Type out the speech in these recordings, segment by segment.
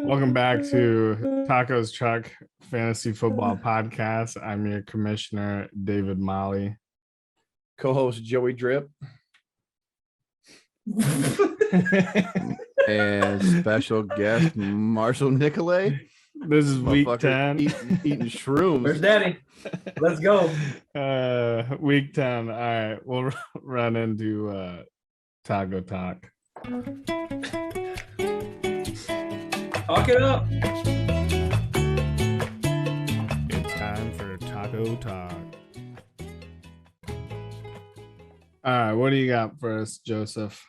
Welcome back to Taco's Truck Fantasy Football Podcast. I'm your commissioner, David Molly. Co-host Joey Drip. And special guest Marshall Nicolay. This is week 10. Eating shrooms. Where's Daddy? Let's go. Week 10. All right, we'll run into Taco Talk. Talk it up. It's time for Taco Talk. All right, what do you got for us, Joseph?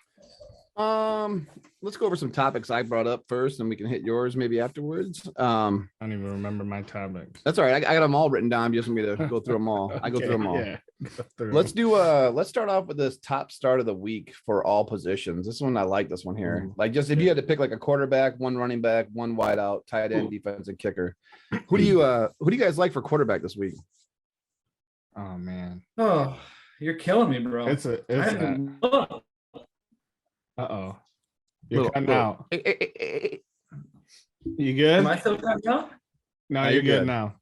Let's go over some topics I brought up first, and we can hit yours maybe afterwards. I don't even remember my topics. That's all right. I got them all written down. You just want me to go through them all. I go through them all. Yeah, Let's start off with this top start of the week for all positions. This one I like this one here. Ooh. Like just if you had to pick like a quarterback, one running back, one wideout, tight end, defense, and kicker. Who do you guys like for quarterback this week? Oh man. Oh, you're killing me, bro. Uh-oh. You're cutting out. You good? Am I still cutting out? No, you're good now.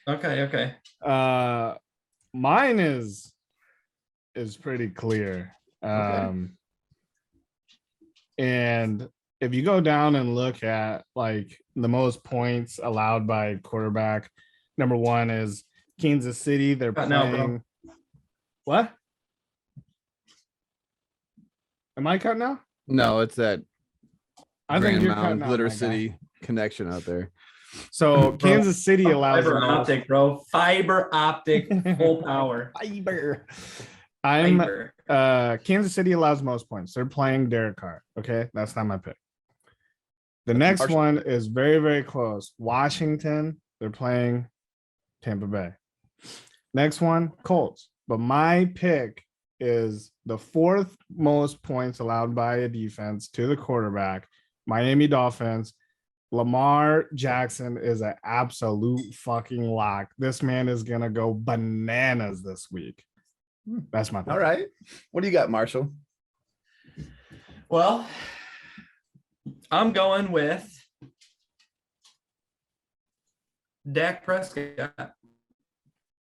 Okay. Mine is pretty clear. Okay. And if you go down and look at like the most points allowed by quarterback, number one is Kansas City. They're Cutting playing. out, bro. What? Am I cutting out? No, it's that I think Grand you're Mound, cutting out. Glitter my guy. City connection out there. So Bro, Kansas City allows fiber the most. optic, bro. Fiber optic, full power. Fiber. Kansas City allows most points. They're playing Derek Carr. Okay, that's not my pick. The next Marshall. one is very, very close. Washington, they're playing Tampa Bay. Next one, Colts. But my pick is the fourth most points allowed by a defense to the quarterback, Miami Dolphins. Lamar Jackson is an absolute fucking lock. This man is going to go bananas this week. That's my pick. All right. What do you got, Marshall? Well, I'm going with Dak Prescott.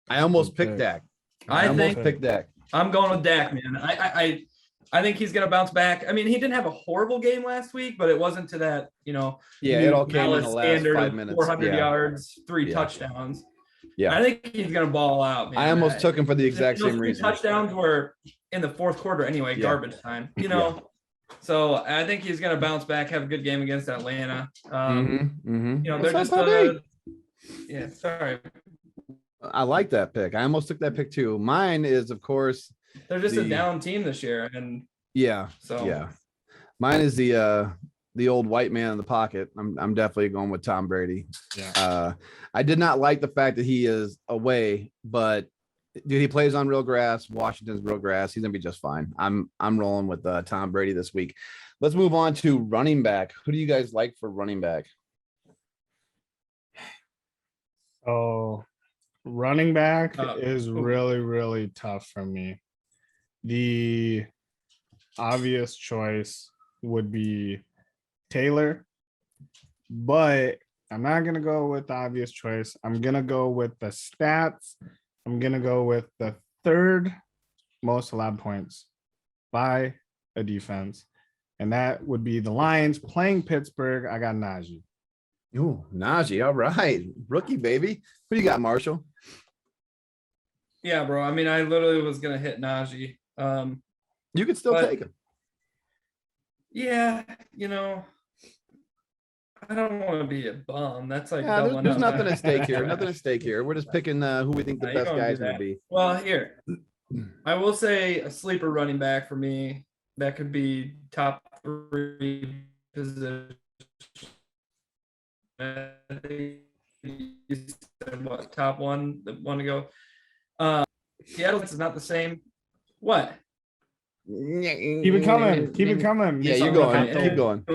I almost picked Dak. I almost think- picked Dak. I'm going with Dak, man. I think he's gonna bounce back. I mean, he didn't have a horrible game last week, but it wasn't to that, Yeah, it all came in the Dallas last standard 5 of minutes. 400 Yeah. yards, 3 Yeah. touchdowns. Yeah. I think he's gonna ball out, man. I almost took him for the exact Those same 3 reason. touchdowns were in the fourth quarter anyway, Yeah. garbage time. So I think he's gonna bounce back, have a good game against Atlanta. They're What's just up, buddy? yeah. Sorry, I like that pick. I almost took that pick too. Mine is, of course, they're just a The- down team this year, and yeah. so Yeah. Mine is the old white man in the pocket. I'm definitely going with Tom Brady. Yeah. I did not like the fact that he is away, but dude, he plays on real grass. Washington's real grass. He's gonna be just fine. I'm rolling with Tom Brady this week. Let's move on to running back. Who do you guys like for running back? So running back Uh, is who? really, really tough for me. The obvious choice would be Taylor, but I'm not going to go with the obvious choice. I'm going to go with the stats. I'm going to go with the third most allowed points by a defense, and that would be the Lions playing Pittsburgh. I got Najee. Oh, Najee. All right. Rookie, baby. Who do you got, Marshall? yeah, bro. I mean, I literally was gonna hit Najee. You could still But- take him. Yeah, I don't want to be a bum. That's like Yeah, doubling there's up. nothing at stake here. Nothing at stake here. We're just picking who we think the Nah, you best don't do guy's going to that. be. Well, here, I will say a sleeper running back for me that could be top 3 position. I think you said what, top 1 that want to go. Seattle is not the same. What? Keep it coming. Keep it coming. Yeah, you're going. Keep going.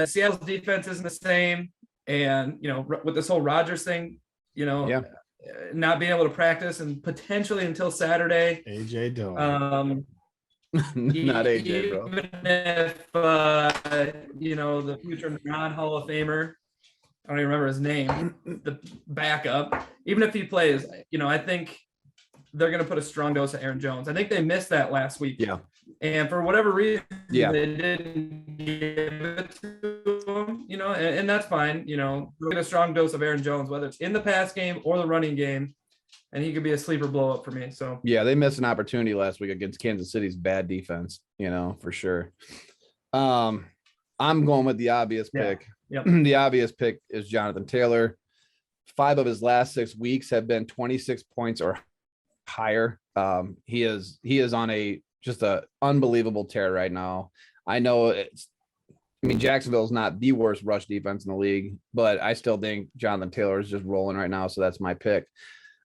Seattle's defense isn't the same, and with this whole Rodgers thing, Yeah. not being able to practice and potentially until Saturday. AJ Dillon. Not AJ, bro. Even if the future non-Hall of Famer, I don't even remember his name, the backup, even if he plays, I think they're going to put a strong dose of Aaron Jones. I think they missed that last week. Yeah. And for whatever reason, Yeah. they didn't give it to him, and that's fine. Get a strong dose of Aaron Jones, whether it's in the pass game or the running game, and he could be a sleeper blow up for me. So yeah, they missed an opportunity last week against Kansas City's bad defense, for sure. I'm going with the obvious pick. Yep. The obvious pick is Jonathan Taylor. 5 of his last 6 weeks have been 26 points or higher. He is on just a unbelievable tear right now. I know Jacksonville's not the worst rush defense in the league, but I still think Jonathan Taylor is just rolling right now. So that's my pick.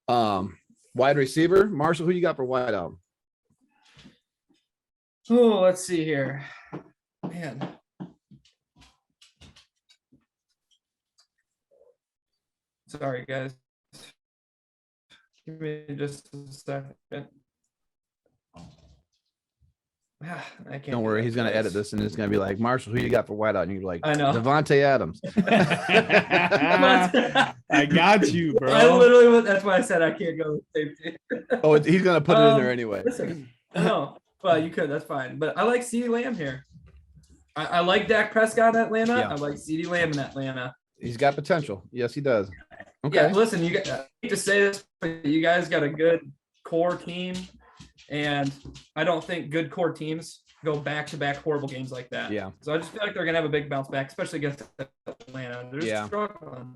Wide receiver, Marshall, who you got for wide out? Oh, let's see here. Man. Sorry, guys. Give me just a second. I can't. Don't worry, he's going to edit this and it's going to be like, Marshall, who you got for wide out? And you're like, I know. Devontae Adams. I got you, bro. I literally, that's why I said I can't go with safety. Oh, he's going to put it in there anyway. Listen, no, well, you could, that's fine. But I like CeeDee Lamb here. I like Dak Prescott in Atlanta. Yeah. I like CeeDee Lamb in Atlanta. He's got potential. Yes, he does. Okay. Yeah, listen, I hate to say this, but you guys got a good core team. And I don't think good core teams go back-to-back horrible games like that. Yeah. So I just feel like they're going to have a big bounce back, especially against Atlanta. They're just struggling.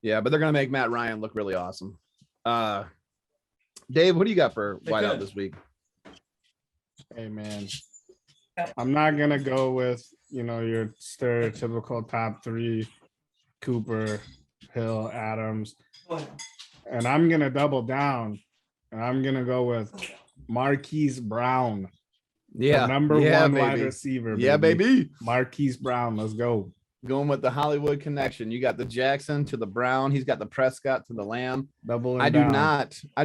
Yeah, but they're going to make Matt Ryan look really awesome. Dave, what do you got for wideout this week? Hey, man. I'm not going to go with, your stereotypical top 3, Cooper, Hill, Adams. And I'm going to double down. And I'm going to go with Marquise Brown. Yeah. Number 1 wide receiver. Yeah, baby. Marquise Brown. Let's go. Going with the Hollywood connection. You got the Jackson to the Brown. He's got the Prescott to the Lamb. I do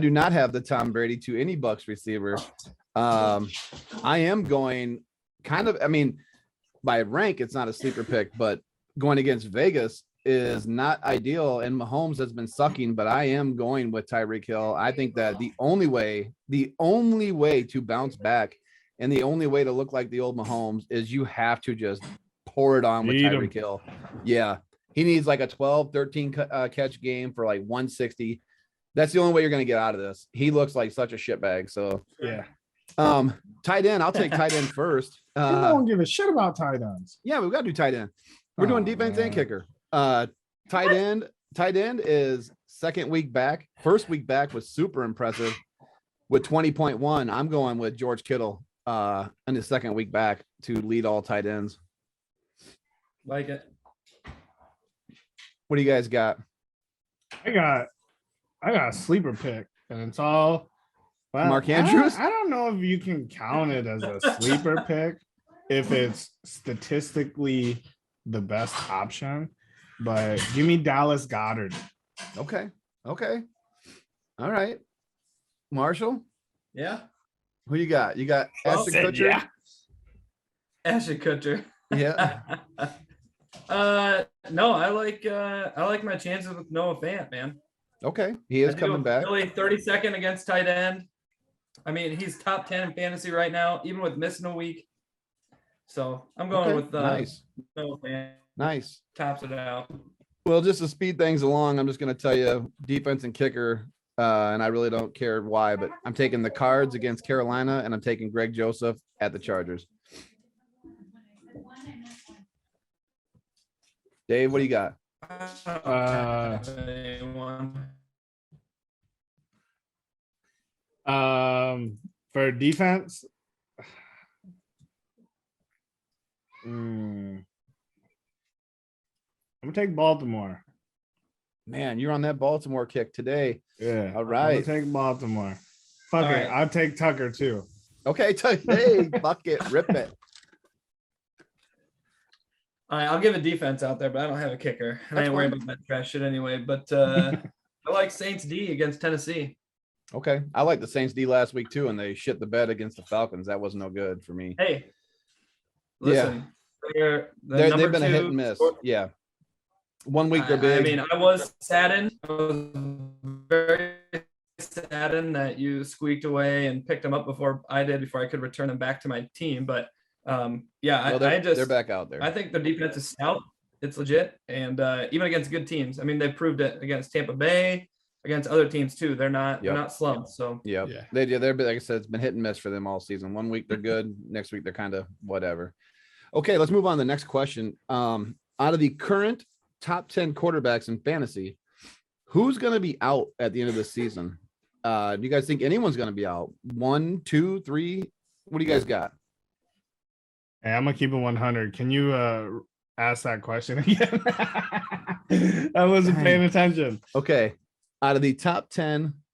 not have the Tom Brady to any Bucks receiver. I am going by rank, it's not a sleeper pick, but going against Vegas is not ideal, and Mahomes has been sucking, but I am going with Tyreek Hill. I think that the only way to bounce back and the only way to look like the old Mahomes is you have to just pour it on with Tyreek Hill. Yeah. He needs like a 12, 13 catch game for like 160. That's the only way you're going to get out of this. He looks like such a shitbag. So yeah. Tight end. I'll take tight end first. You don't give a shit about tight ends. Yeah, we've got to do tight end. We're doing defense and kicker. Tight end is second week back. First week back was super impressive with 20.1. I'm going with George Kittle in his second week back to lead all tight ends. Like it. What do you guys got? I got a sleeper pick, and it's all Mark Andrews. I don't know if you can count it as a sleeper pick if it's statistically the best option, but give me Dallas Goedert. Okay. All right. Marshall? Yeah. Who you got? You got Ashton Kutcher? Yeah. Ashton Kutcher. Yeah. No, I like my chances with Noah Fant, man. Okay. He is coming back. Really 32nd against tight end. I mean, he's top 10 in fantasy right now, even with missing a week. So I'm going with nice. Noah Fant. Nice. Tops it out. Well, just to speed things along, I'm just going to tell you defense and kicker, and I really don't care why, but I'm taking the Cards against Carolina, and I'm taking Greg Joseph at the Chargers. Dave, what do you got? For defense, I'm gonna take Baltimore. Man, you're on that Baltimore kick today. Yeah. All right. I'm gonna take Baltimore. Fuck All it. right. I'll take Tucker too. Okay. Hey, buck it, rip it. All right, I'll give a defense out there, but I don't have a kicker. And I That's ain't worried fine. about that trash shit anyway. But I like Saints D against Tennessee. Okay. I like the Saints D last week too, and they shit the bed against the Falcons. That was no good for me. Hey, Yeah. listen, they're the They've number been a hit two and miss. sport- Yeah. 1 week they're I big. mean, I was saddened. I was very saddened that you squeaked away and picked them up before I did, before I could return them back to my team. But yeah, Well, they're back out there. I think their defense is stout. It's legit, and even against good teams. I mean, they proved it against Tampa Bay, against other teams too. They're not slumped. So yeah, Yeah. they're like I said, it's been hit and miss for them all season. 1 week they're good, next week they're kind of whatever. Okay, let's move on to the next question. Out of the current top 10 quarterbacks in fantasy, who's going to be out at the end of the season? Do you guys think anyone's going to be out? 1, 2, 3? What do you guys got? Hey, I'm gonna keep it 100. Can you ask that question again? I wasn't paying attention. Okay, out of the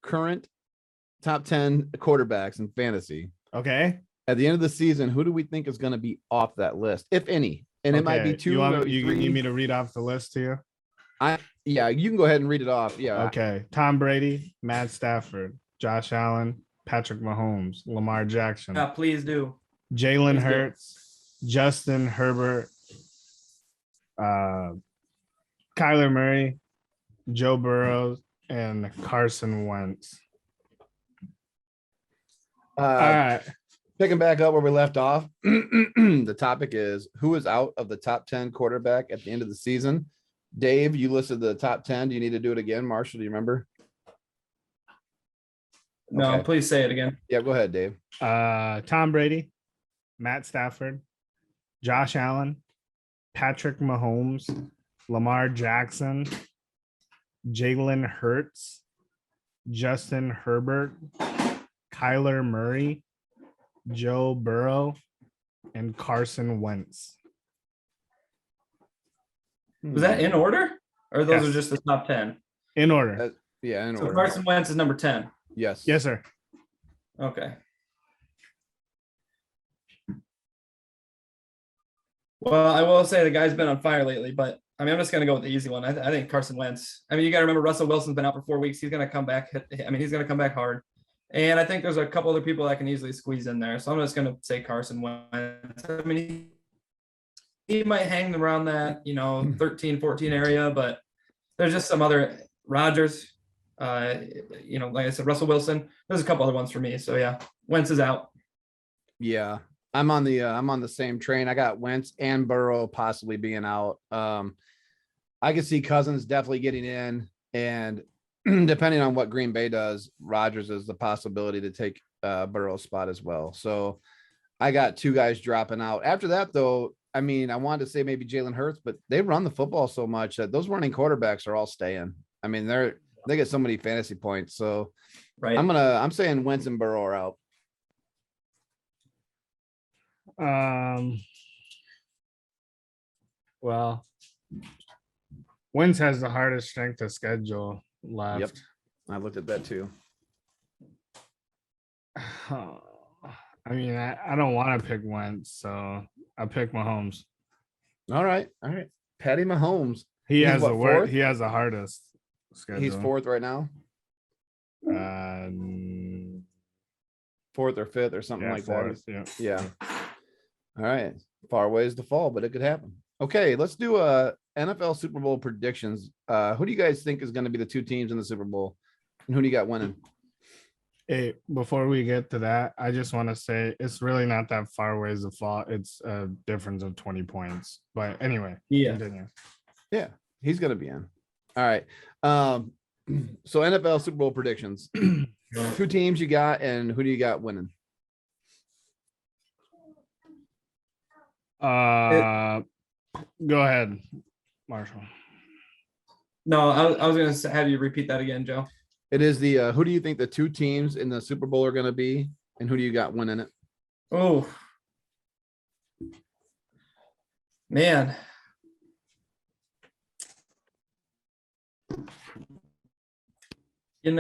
current top 10 quarterbacks in fantasy, Okay. at the end of the season, who do we think is going to be off that list, if any? And it might be Okay. two. You need me to read off the list to you? Yeah, you can go ahead and read it off. Yeah. Okay. Tom Brady, Matt Stafford, Josh Allen, Patrick Mahomes, Lamar Jackson, please do. Jalen Please do. Hurts, Justin Herbert, Kyler Murray, Joe Burrow, and Carson Wentz. All right. Picking back up where we left off, the topic is who is out of the top 10 quarterback at the end of the season. Dave, you listed the top 10. Do you need to do it again? Marshall, do you remember? No, Okay. please say it again. Yeah, go ahead, Dave. Tom Brady, Matt Stafford, Josh Allen, Patrick Mahomes, Lamar Jackson, Jalen Hurts, Justin Herbert, Kyler Murray, Joe Burrow, and Carson Wentz. Was that in order, or those Yes. are just the top 10? In order. Yeah, in So order. Carson Wentz is number 10. Yes. Yes, sir. Okay. Well, I will say the guy's been on fire lately, but I mean, I'm just going to go with the easy one. I think Carson Wentz. I mean, you got to remember Russell Wilson's been out for 4 weeks. He's going to come back. I mean, he's going to come back hard. And I think there's a couple other people that can easily squeeze in there. So I'm just going to say Carson Wentz. I mean, he might hang around that, 13, 14 area, but there's just some other Rodgers, like I said, Russell Wilson. There's a couple other ones for me. So yeah, Wentz is out. Yeah. I'm on the same train. I got Wentz and Burrow possibly being out. I could see Cousins definitely getting in, and depending on what Green Bay does, Rodgers is the possibility to take Burrow's spot as well. So I got two guys dropping out. After that, though, I mean, I wanted to say maybe Jalen Hurts, but they run the football so much that those running quarterbacks are all staying. I mean, they get so many fantasy points. So Right. I'm saying Wentz and Burrow are out. Well, Wentz has the hardest strength of schedule left. Yep. I looked at that too. I mean, I don't want to pick Wentz, so I pick Mahomes. All right. Patty Mahomes. He He's has what, the worst. fourth? He has the hardest schedule. He's fourth right now. Fourth or fifth or something like fourth, that. Yeah. All right. Far ways to fall, but it could happen. Okay, let's do NFL Super Bowl predictions. Who do you guys think is going to be the two teams in the Super Bowl? And who do you got winning? Hey, before we get to that, I just want to say it's really not that far ways to fall. It's a difference of 20 points. But anyway, Yeah. continue. Yeah, he's going to be in. All right. So NFL Super Bowl predictions. Two teams you got, and who do you got winning? Go ahead, Marshall. No, I was going to have you repeat that again, Joe. It is the who do you think the two teams in the Super Bowl are going to be, and who do you got winning it? Oh, man. When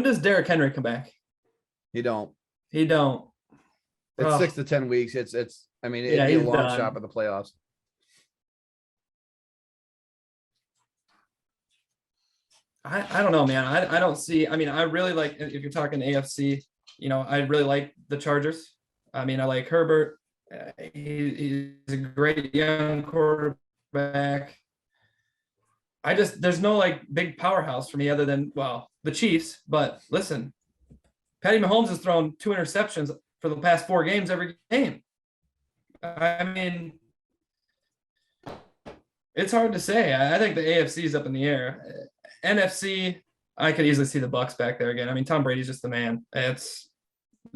does Derrick Henry come back? He don't. He don't. It's Oh. 6 to 10 weeks. I mean, it'd Yeah, be a he's long done. shot at the playoffs. I don't know, man. I don't see. I mean, I really like if you're talking AFC. I really like the Chargers. I mean, I like Herbert. He's a great young quarterback. There's no like big powerhouse for me other than the Chiefs. But listen, Patty Mahomes has thrown 2 interceptions for the past 4 games every game. I mean, it's hard to say. I think the AFC is up in the air. NFC, I could easily see the Bucks back there again. I mean, Tom Brady's just the man. It's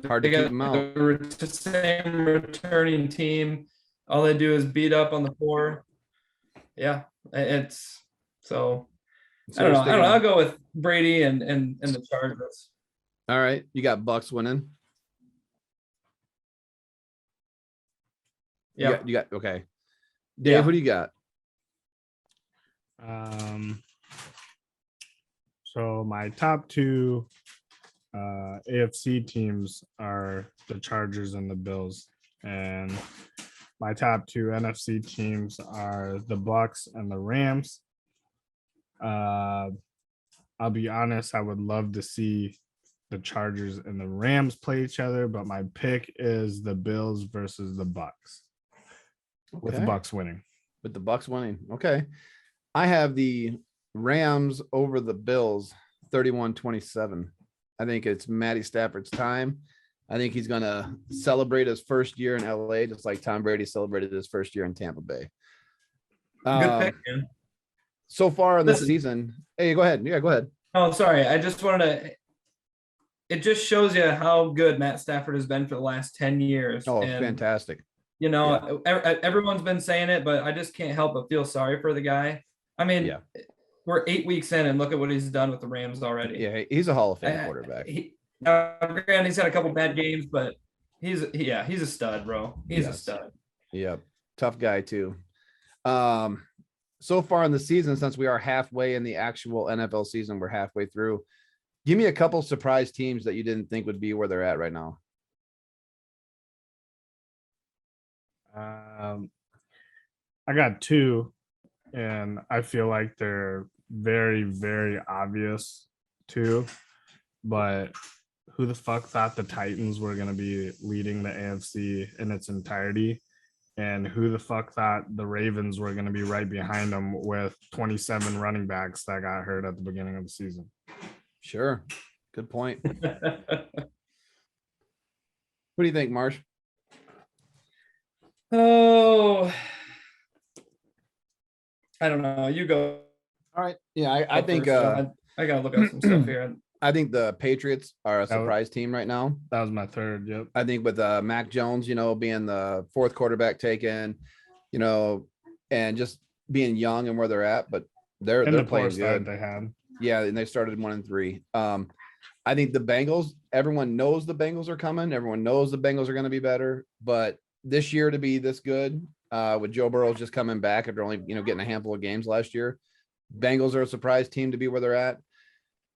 Hard to keep them out. the same returning team. All they do is beat up on the poor. Yeah, it's so. So I don't you're know. I'll sticking- go with Brady and the Chargers. All right, you got Bucks winning. Yeah. You got okay. Dave, Yeah. who do you got? So my top 2 AFC teams are the Chargers and the Bills, and my top 2 NFC teams are the Bucks and the Rams. I'll be honest, I would love to see the Chargers and the Rams play each other, but my pick is the Bills versus the Bucks, with the Okay. Bucks winning. With the Bucks winning. Okay. I have the Rams over the Bills 31-27. I think it's Matty Stafford's time. I think he's going to celebrate his first year in LA, just like Tom Brady celebrated his first year in Tampa Bay. Good pick, man. So far in the Listen. season. Hey, go ahead. Yeah, go ahead. Oh, sorry. I just wanted to. It just shows you how good Matt Stafford has been for the last 10 years. Oh, And, fantastic. everyone's been saying it, but I just can't help but feel sorry for the guy. I mean, Yeah. we're 8 weeks in, and look at what he's done with the Rams already. Yeah, he's a Hall of Fame quarterback. Granted, he's had a couple bad games, but he's a stud, bro. He's a Yes. stud. Yep. Tough guy too. So far in the season, since we are halfway in the actual NFL season, we're halfway through. Give me a couple surprise teams that you didn't think would be where they're at right now. I got 2, and I feel like they're very, very obvious too. But who the fuck thought the Titans were going to be leading the AFC in its entirety? And who the fuck thought the Ravens were going to be right behind them with 27 running backs that got hurt at the beginning of the season? Sure. Good point. What do you think, Marsh? Oh, I don't know. You go. All right. Yeah, I think first. I gotta look up some stuff here. I think the Patriots are a surprise team right now. That was my third. Yep. I think with Mac Jones, being the 4th quarterback taken, and just being young and where they're at, but they're And the playing poor start good. they had. Yeah, and they started 1-3. I think the Bengals, everyone knows the Bengals are coming. Everyone knows the Bengals are going to be better, but this year to be this good, with Joe Burrow just coming back after only, getting a handful of games last year, Bengals are a surprise team to be where they're at.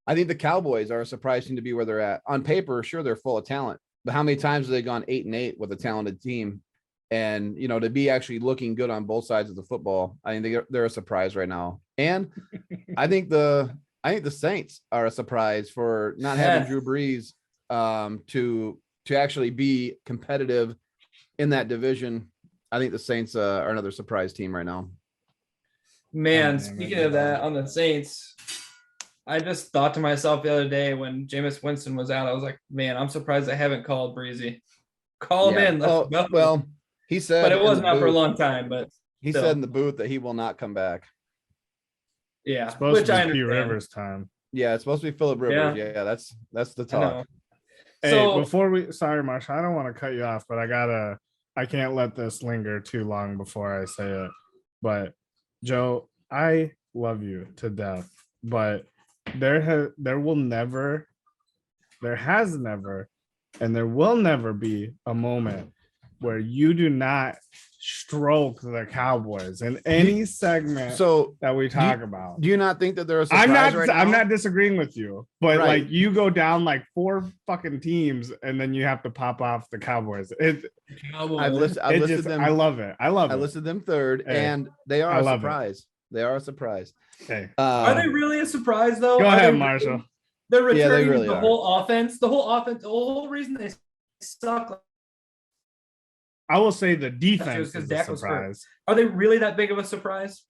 I think the Cowboys are a surprise team to be where they're at. On paper, sure, they're full of talent, but how many times have they gone 8-8 with a talented team? And, to be actually looking good on both sides of the football, I think they're a surprise right now. And I think the Saints are a surprise for not having Drew Brees to actually be competitive in that division. I think the Saints are another surprise team right now. Man, speaking of that, on the Saints, I just thought to myself the other day when Jameis Winston was out, I was like, man, I'm surprised I haven't called Breezy. Call him in. Let's go. Well, he said, but it was in the not for a booth- long time. But He still. said in the booth that he will not come back. Yeah, It's supposed which to I be P. understand. Rivers time. Yeah, it's supposed to be Phillip Rivers. Yeah, that's the I talk. know. Hey, So before sorry, Marsh, I don't want to cut you off, but I can't let this linger too long before I say it. But Joe, I love you to death, but there has never, and there will never be a moment where you do not stroke the Cowboys in any segment So that we talk about. do you not think that they're a surprise I'm now? not disagreeing with you, but Right. like you go down like 4 fucking teams and then you have to pop off the Cowboys. I've listed them. I love it. I love I it. listed them third, Hey, and they are I a love it. surprise. They are a surprise. Okay. Are they really a surprise though? Go Are ahead, they Marshall. They're Yeah, they returning really the are. whole offense. The whole reason they suck I will say the last year defense is because is a Dak was hurt. surprise. Are they really that big of a surprise?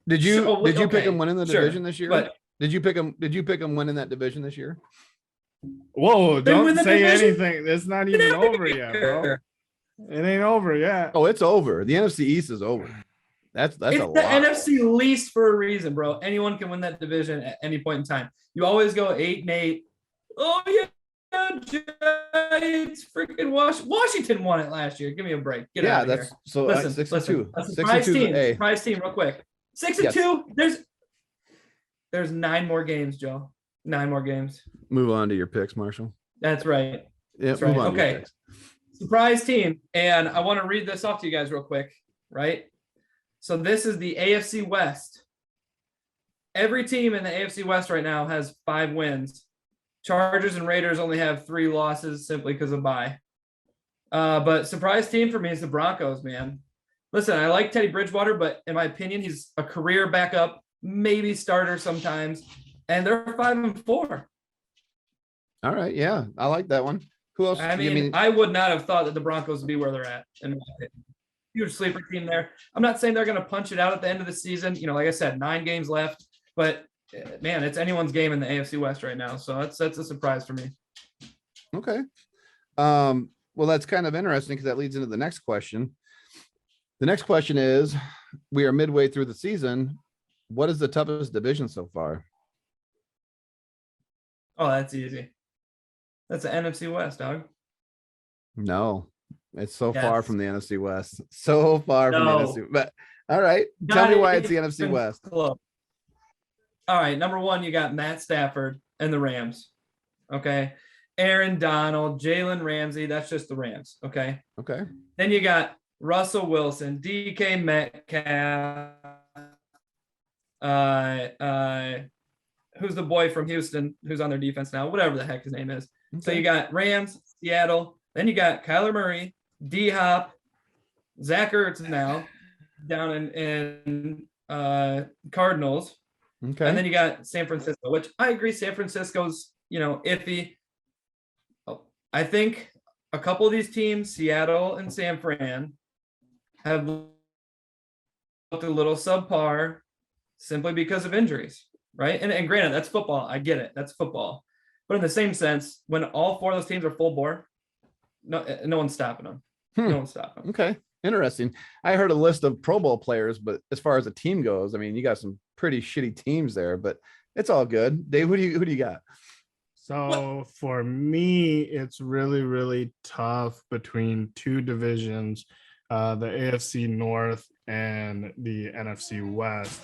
Did you So, did you pick okay, them winning the sure, division this year? but- Did you pick them winning that division this year? Whoa, They win don't the say division anything. It's not even over yet, bro. It ain't over yet. Oh, it's over. The NFC East is over. That's It's a the lot. NFC least for a reason, bro. Anyone can win that division at any point in time. You always go 8-8. Oh yeah, Giants, freaking Washington won it last year. Give me a break. Get out of that's here. so Listen, 6-2. a surprise 6-2 is team. A. Surprise team, real quick. 6-2. Yes. There's 9 more games, Joe. 9 more games. Move on to your picks, Marshall. That's right. Yeah, That's move right. on to your Okay. picks. Surprise team. And I want to read this off to you guys real quick, right? So this is the AFC West. Every team in the AFC West right now has 5 wins. Chargers and Raiders only have 3 losses simply because of bye. But surprise team for me is the Broncos, man. Listen, I like Teddy Bridgewater, but in my opinion, he's a career backup, maybe starter sometimes. And they're 5-4. All right. Yeah, I like that one. Who else? I mean, I would not have thought that the Broncos would be where they're at. In my opinion. Huge sleeper team there. I'm not saying they're going to punch it out at the end of the season. You know, like I said, 9 games left. But man, it's anyone's game in the AFC West right now. So that's a surprise for me. Okay. Well, that's kind of interesting because that leads into the next question. The next question is, we are midway through the season. What is the toughest division so far? Oh, that's easy. That's the NFC West, dog. No, it's so Yes. far from the NFC West. So far from the No. NFC. But all right, tell me why it's the NFC West. Close. All right, number 1, you got Matt Stafford and the Rams. Okay. Aaron Donald, Jalen Ramsey. That's just the Rams. Okay. Okay. Then you got Russell Wilson, DK Metcalf. Who's the boy from Houston who's on their defense now? Whatever the heck his name is. So you got Rams, Seattle. Then you got Kyler Murray, D-Hop, Zach Ertz now down in Cardinals. Okay. And then you got San Francisco, which I agree San Francisco's, iffy. I think a couple of these teams, Seattle and San Fran, have looked a little subpar simply because of injuries, right? And granted, that's football. I get it. That's football. But in the same sense, when all 4 of those teams are full bore, no one's stopping them. No one's stopping them. Okay. Interesting. I heard a list of Pro Bowl players, but as far as the team goes, I mean, you got some pretty shitty teams there, but it's all good. Dave, who do you got? So for me, it's really, really tough between 2 divisions, the AFC North and the NFC West.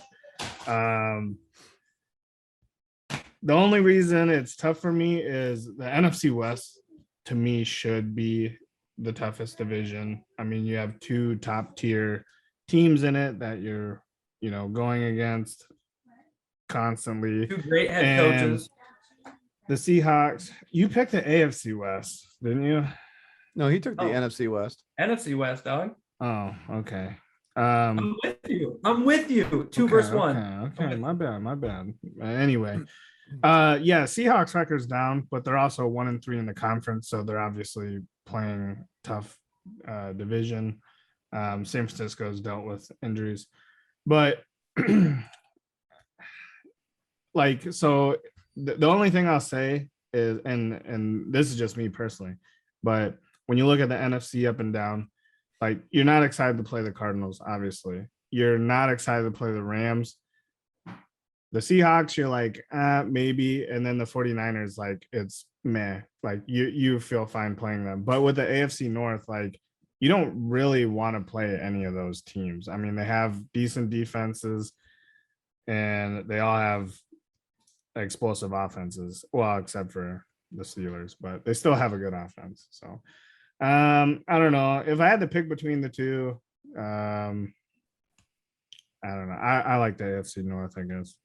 The only reason it's tough for me is the NFC West, to me, should be the toughest division. I mean, you have 2 top tier teams in it that you're, going against constantly. 2 great head And coaches. the Seahawks, you picked the AFC West, didn't you? No, he took the Oh. NFC West. NFC West, dog. Oh, okay. I'm with you. 2 versus 1. Okay, my bad. Anyway, yeah, Seahawks record's down, but they're also 1-3 in the conference, so they're obviously playing tough division. San Francisco's dealt with injuries, but so the only thing I'll say is, and this is just me personally, but when you look at the NFC up and down, you're not excited to play the Cardinals, obviously. You're not excited to play the Rams. The Seahawks, you're like, maybe. And then the 49ers, it's meh. You feel fine playing them. But with the AFC North, you don't really want to play any of those teams. I mean, they have decent defenses and they all have explosive offenses. Well, except for the Steelers, but they still have a good offense. So I don't know. If I had to pick between the 2, I don't know. I like the AFC North, I guess.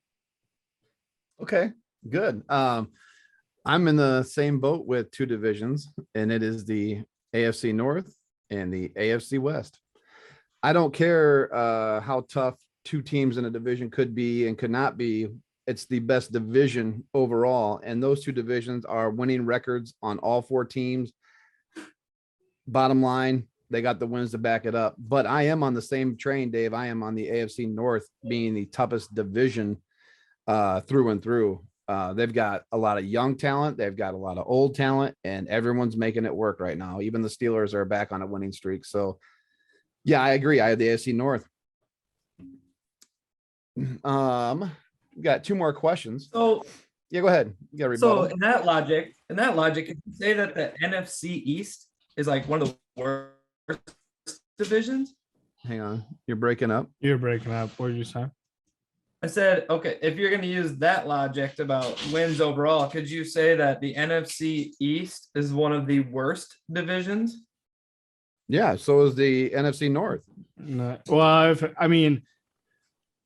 Okay, good. I'm in the same boat with 2 divisions, and it is the AFC North and the AFC West. I don't care how tough two teams in a division could be and could not be. It's the best division overall. And those two divisions are winning records on all four teams. Bottom line, they got the wins to back it up. But I am on the same train, Dave. I am on the AFC North being the toughest division through and through. They've got a lot of young talent. They've got a lot of old talent, and everyone's making it work right now. Even the Steelers are back on a winning streak. So, yeah, I agree. I have the AFC North. We got two more questions. So yeah, go ahead. You got a so rebuttal. in that logic, can you say that the NFC East is like one of the worst divisions? Hang on, you're breaking up. You're breaking up. What did you say? I said, okay, if you're going to use that logic about wins overall, could you say that the NFC East is one of the worst divisions? Yeah, so is the NFC North. No. Well,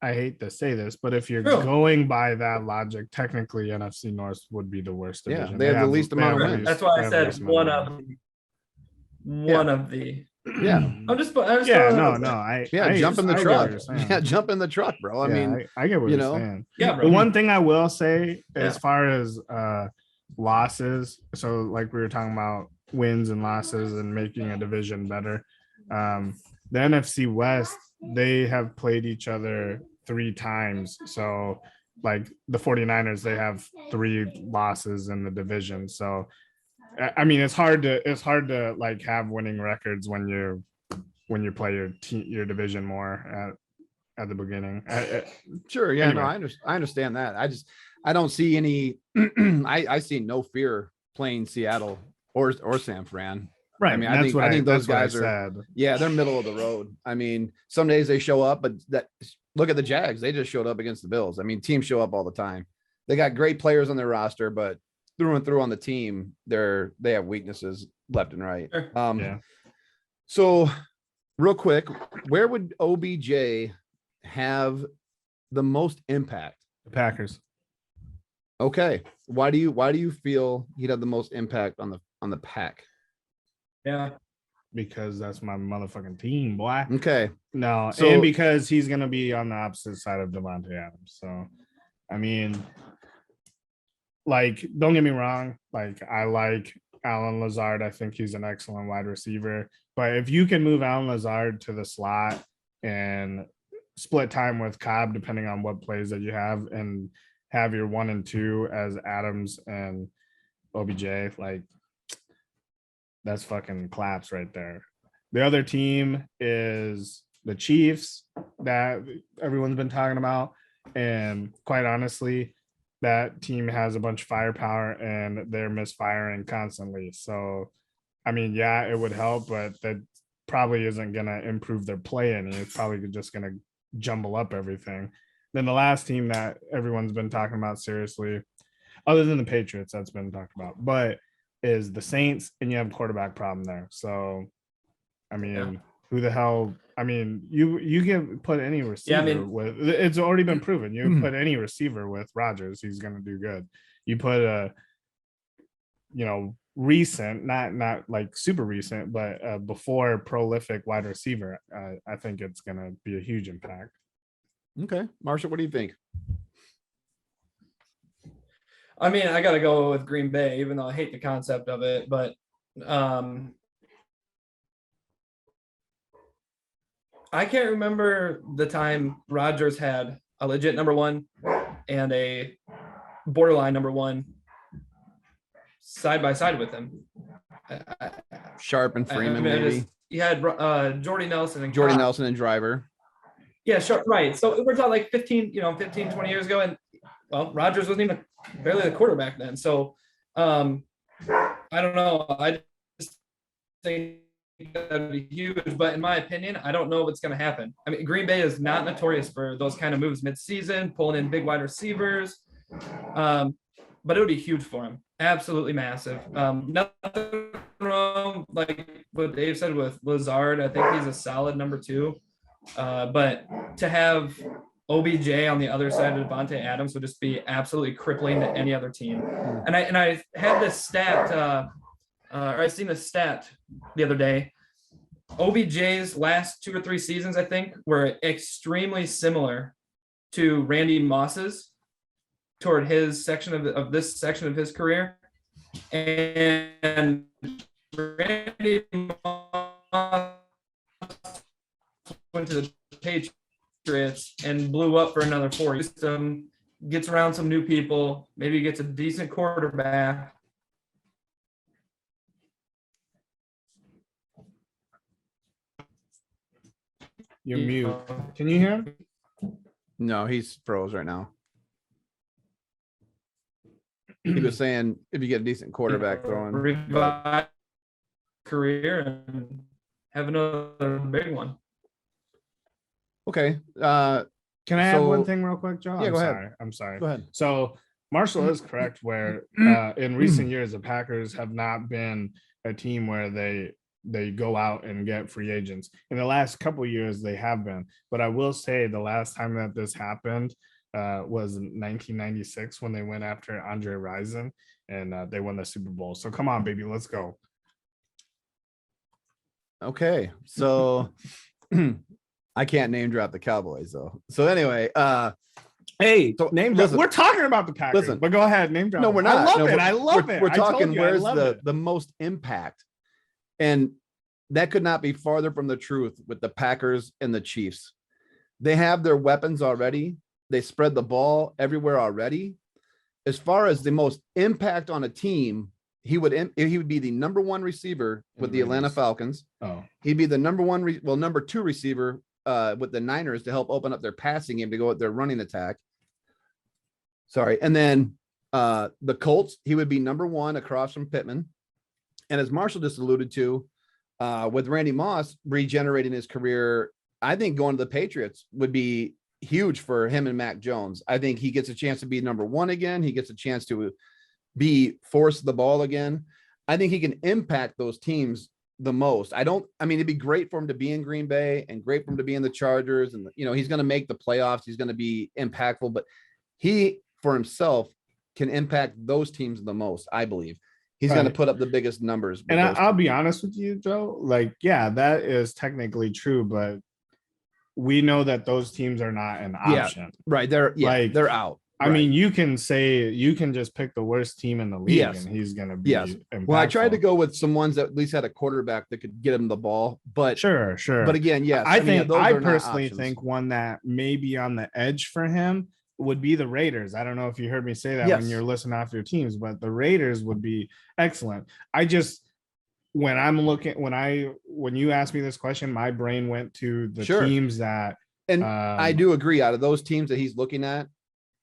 I hate to say this, but if you're True. going by that logic, technically NFC North would be the worst Yeah, division. they have the least amount of the wins. least- That's why they I have the said least amount of one of the. Yeah. I'm just Yeah, no. I jump in the I get what truck. you're saying. Yeah, jump in the truck, bro. I mean, I get what you you're know, saying. Yeah, The bro. one thing I will say, as Yeah. far as losses, so like we were talking about wins and losses and making a division better. The NFC West, they have played each other 3 times. So like the 49ers, they have 3 losses in the division. So I mean, it's hard to like have winning records when you play your division more at the beginning. sure. Yeah, Anyway. no, I understand that. I don't see any. I see no fear playing Seattle or San Fran. Right. I mean, that's I think those that's what I guys are. said. Yeah, they're middle of the road. I mean, some days they show up, but look at the Jags. They just showed up against the Bills. I mean, teams show up all the time. They got great players on their roster, but through and through on the team, they have weaknesses left and right. Sure. Yeah. So real quick, where would OBJ have the most impact? The Packers. Okay. Why do you feel he'd have the most impact on the pack? Yeah. Because that's my motherfucking team, boy. Okay. No, So- and because he's gonna be on the opposite side of Devontae Adams. So, I mean, like, don't get me wrong. Like, I like Alan Lazard. I think he's an excellent wide receiver. But if you can move Alan Lazard to the slot and split time with Cobb, depending on what plays that you have, and have your 1 and 2 as Adams and OBJ, like, that's fucking claps right there. The other team is the Chiefs that everyone's been talking about. And quite honestly, that team has a bunch of firepower and they're misfiring constantly. So, I mean, yeah, it would help, but that probably isn't going to improve their play any. It's probably just going to jumble up everything. Then the last team that everyone's been talking about seriously, other than the Patriots, that's been talked about, but is the Saints, and you have a quarterback problem there. So, I mean, who the hell? I mean, you can put any receiver with. It's already been proven. You put any receiver with Rodgers, he's going to do good. You put a, recent, not like super recent, but before prolific wide receiver, I think it's going to be a huge impact. Okay. Marshall, what do you think? I mean, I got to go with Green Bay, even though I hate the concept of it. But I can't remember the time Rodgers had a legit number 1 and a borderline number 1 side by side with him. Sharp and Freeman, maybe. You had Jordy Nelson and Jordy Cobb. Nelson and Driver. Yeah, sure. Right. So we're talking like 15, 20 years ago. And well, Rodgers wasn't even barely the quarterback then. So I don't know. I just think that'd be huge. But in my opinion, I don't know what's going to happen. I mean, Green Bay is not notorious for those kind of moves mid-season, pulling in big wide receivers. But it would be huge for him. Absolutely massive. Nothing wrong, like what Dave said with Lazard. I think he's a solid number 2. But to have OBJ on the other side of Devontae Adams would just be absolutely crippling to any other team. And I had this stat, or I seen this stat the other day. OBJ's last 2 or 3 seasons, I think, were extremely similar to Randy Moss's toward his section of this section of his career. And Randy Moss went to the Patriots and blew up for another 4 years. Gets around some new people, maybe gets a decent quarterback. You're mute. Can you hear him? No, he's froze right now. He was saying if you get a decent quarterback throwing. Revive career and have another big one. Okay. Can I add one So- thing real quick, Joe? Yeah, I'm go ahead. sorry. I'm sorry. Go ahead. So Marshall is correct where in recent years the Packers have not been a team where they go out and get free agents. In the last couple of years they have been, but I will say the last time that this happened was in 1996 when they went after Andre Rison and they won the Super Bowl. So come on, baby, let's go. Okay. So I can't name drop the Cowboys though. So anyway, Hey, So, name drop. listen. We're talking about the Packers, Listen. but go ahead, name drop. no, them. we're not. I love No, it. we're- I love we're- it. We're I told talking you, I where's love the, it. the most impact. And that could not be farther from the truth with the Packers and the Chiefs. They have their weapons already. They spread the ball everywhere already. As far as the most impact on a team, he would be the number 1 receiver with the Atlanta Raiders. Falcons. Oh, He'd be the number 2 receiver with the Niners to help open up their passing game to go at their running attack. Sorry. And then the Colts, he would be number 1 across from Pittman. And as Marshall just alluded to, with Randy Moss regenerating his career, I think going to the Patriots would be huge for him and Mac Jones. I think he gets a chance to be number 1 again. He gets a chance to force the ball again. I think he can impact those teams the most. I mean, it'd be great for him to be in Green Bay and great for him to be in the Chargers. And, he's going to make the playoffs. He's going to be impactful, but he, for himself, can impact those teams the most, I believe. He's going to Right. put up the biggest numbers. with and those I'll be teams. honest with you, Joe. Like, yeah, that is technically true, but we know that those teams are not an Yeah. option. Right. They're Like, out. I Right. mean, you can just pick the worst team in the league, Yes. and he's going to be. Yes. Well, I tried to impactful. go with some ones that at least had a quarterback that could get him the ball, but Sure. but again, yes, I think those I are not personally options. think one that may be on the edge for him would be the Raiders. I don't know if you heard me say that when Yes. you're listing off your teams, but the Raiders would be excellent. I just when you asked me this question, my brain went to the Sure. teams that And I do agree. Out of those teams that he's looking at,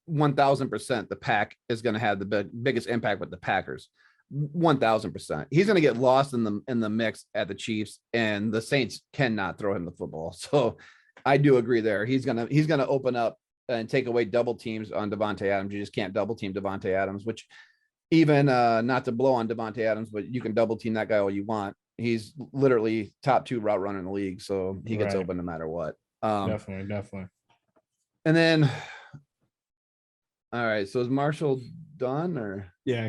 1000%, the Pack is going to have the biggest impact with the Packers. 1000%. He's going to get lost in the mix at the Chiefs, and the Saints cannot throw him the football. So I do agree there. He's gonna open up and take away double teams on Devontae Adams. You just can't double team Devontae Adams, which even not to blow on Devontae Adams, but you can double team that guy all you want. He's literally top 2 route runner in the league, so he gets Right. open no matter what. definitely. And then, all right. So is Marshall done or? Yeah,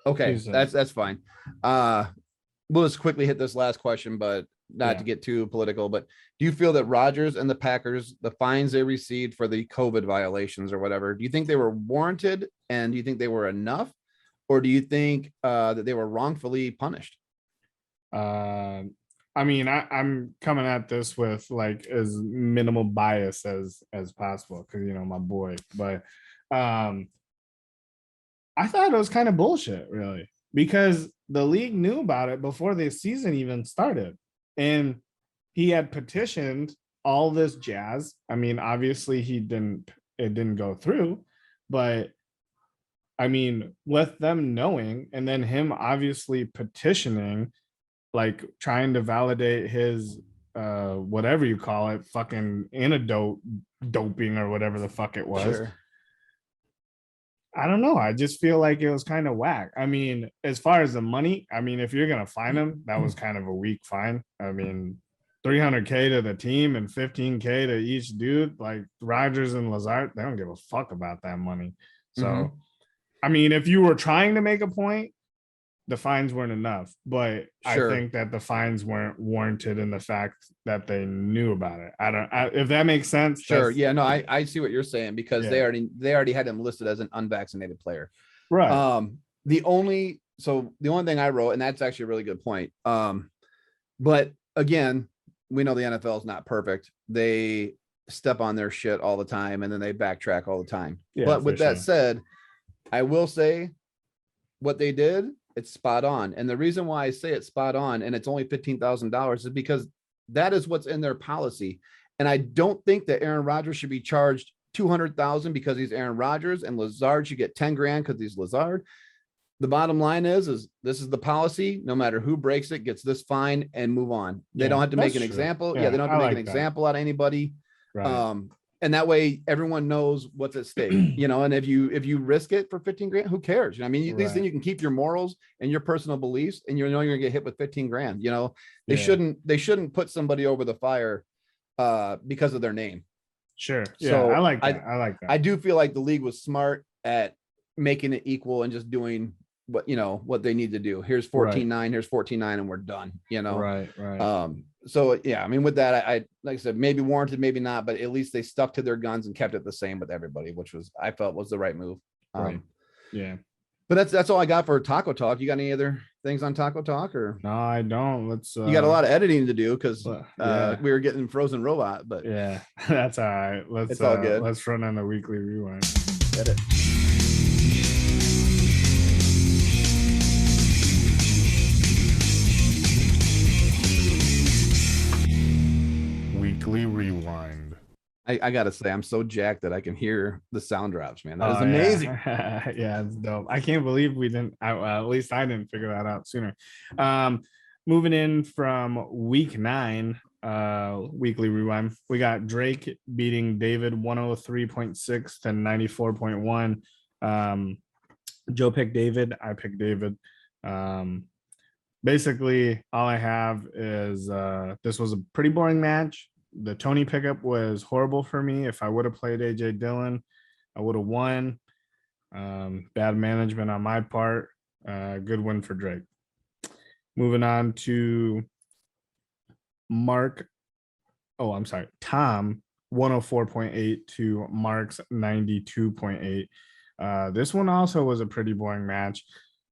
Okay, He's, that's fine. We'll just quickly hit this last question, but not to Yeah. get too political. But do you feel that Rodgers and the Packers, the fines they received for the COVID violations or whatever, do you think they were warranted, and do you think they were enough, or do you think that they were wrongfully punished? I mean, I'm coming at this with like as minimal bias as possible because my boy, but I thought it was kind of bullshit, really, because the league knew about it before the season even started, and he had petitioned all this jazz. I mean, obviously it didn't go through, but I mean, with them knowing, and then him obviously petitioning, like trying to validate his whatever you call it, fucking antidote doping or whatever the fuck it was. Sure. I don't know. I just feel like it was kind of whack. I mean, as far as the money, I mean, if you're gonna fine him, that was kind of a weak fine. I mean, $300K to the team and $15K to each dude, like Rodgers and Lazard, they don't give a fuck about that money. So, Mhm. I mean, if you were trying to make a point, the fines weren't enough, but Sure. I think that the fines weren't warranted in the fact that they knew about it. If that makes sense. Sure. that's- Yeah. No, I see what you're saying because Yeah. they already had him listed as an unvaccinated player. Right. The only thing I wrote, and that's actually a really good point. But again, we know the NFL is not perfect. They step on their shit all the time and then they backtrack all the time. Yeah, But for with that sure. said, I will say what they did, it's spot on. And the reason why I say it's spot on and it's only $15,000 is because that is what's in their policy. And I don't think that Aaron Rodgers should be charged 200,000 because he's Aaron Rodgers, and Lazard should get 10 grand because he's Lazard. The bottom line is this is the policy. No matter who breaks it, gets this fine and move on. They don't have to make an example. Yeah, they don't have to make an example out of anybody. Right. And that way everyone knows what's at stake, and if you risk it for 15 grand, who cares? I mean, at least then you can keep your morals and your personal beliefs, and you're gonna get hit with 15 grand. They shouldn't put somebody over the fire because of their name. Sure. Yeah, So I like that. I like that. I do feel like the league was smart at making it equal and just doing what they need to do. Here's 14-9, here's 14-9, and we're done. Right. So yeah, I mean, with that, I like I said, maybe warranted, maybe not, but at least they stuck to their guns and kept it the same with everybody, which I felt was the right move. Right. Yeah. But that's all I got for Taco Talk. You got any other things on Taco Talk, or No, I don't. Let's you got a lot of editing to do because yeah. we were getting Frozen Robot, but yeah, that's all right. It's all good. Let's run on the weekly rewind. Edit. Weekly rewind. I gotta say, I'm so jacked that I can hear the sound drops, man. That is Oh, amazing. Yeah, it's dope. I can't believe we didn't. At least I didn't figure that out sooner. Moving in from week 9, weekly rewind. We got Drake beating David 103.6 to 94.1. Joe picked David. I picked David. Basically, all I have is this was a pretty boring match. The Tony pickup was horrible for me. If I would have played AJ Dillon, I would have won. Bad management on my part. Good win for Drake. Moving on to Mark. Oh, I'm sorry. Tom, 104.8 to Mark's 92.8. This one also was a pretty boring match.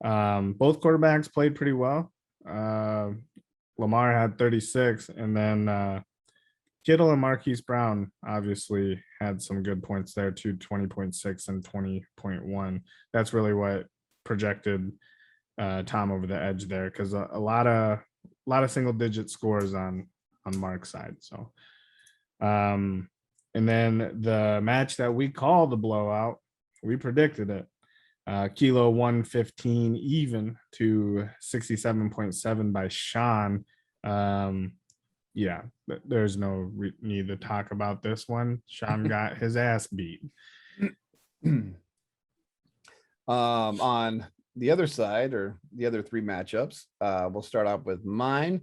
Both quarterbacks played pretty well. Lamar had 36, and then Kittle and Marquise Brown obviously had some good points there too, 20.6 and 20.1. That's really what projected Tom over the edge there, because a lot of single digit scores on Mark's side. So and then the match that we call the blowout, we predicted it. Kilo 115 even to 67.7 by Sean. Yeah, there's no need to talk about this one. Sean got his ass beat. On the other side, or the other 3 matchups, we'll start off with mine.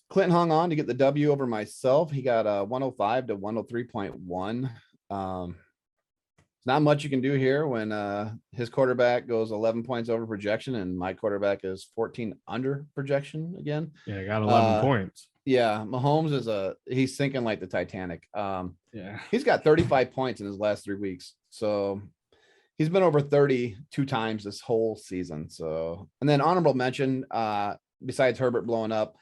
Clinton hung on to get the W over myself. He got 105 to 103.1. Not much you can do here when his quarterback goes 11 points over projection and my quarterback is 14 under projection again. Yeah, got 11 points. Yeah, Mahomes he's sinking like the Titanic. Yeah, he's got 35 points in his last 3 weeks. So he's been over 32 times this whole season. So, and then honorable mention, besides Herbert blowing up,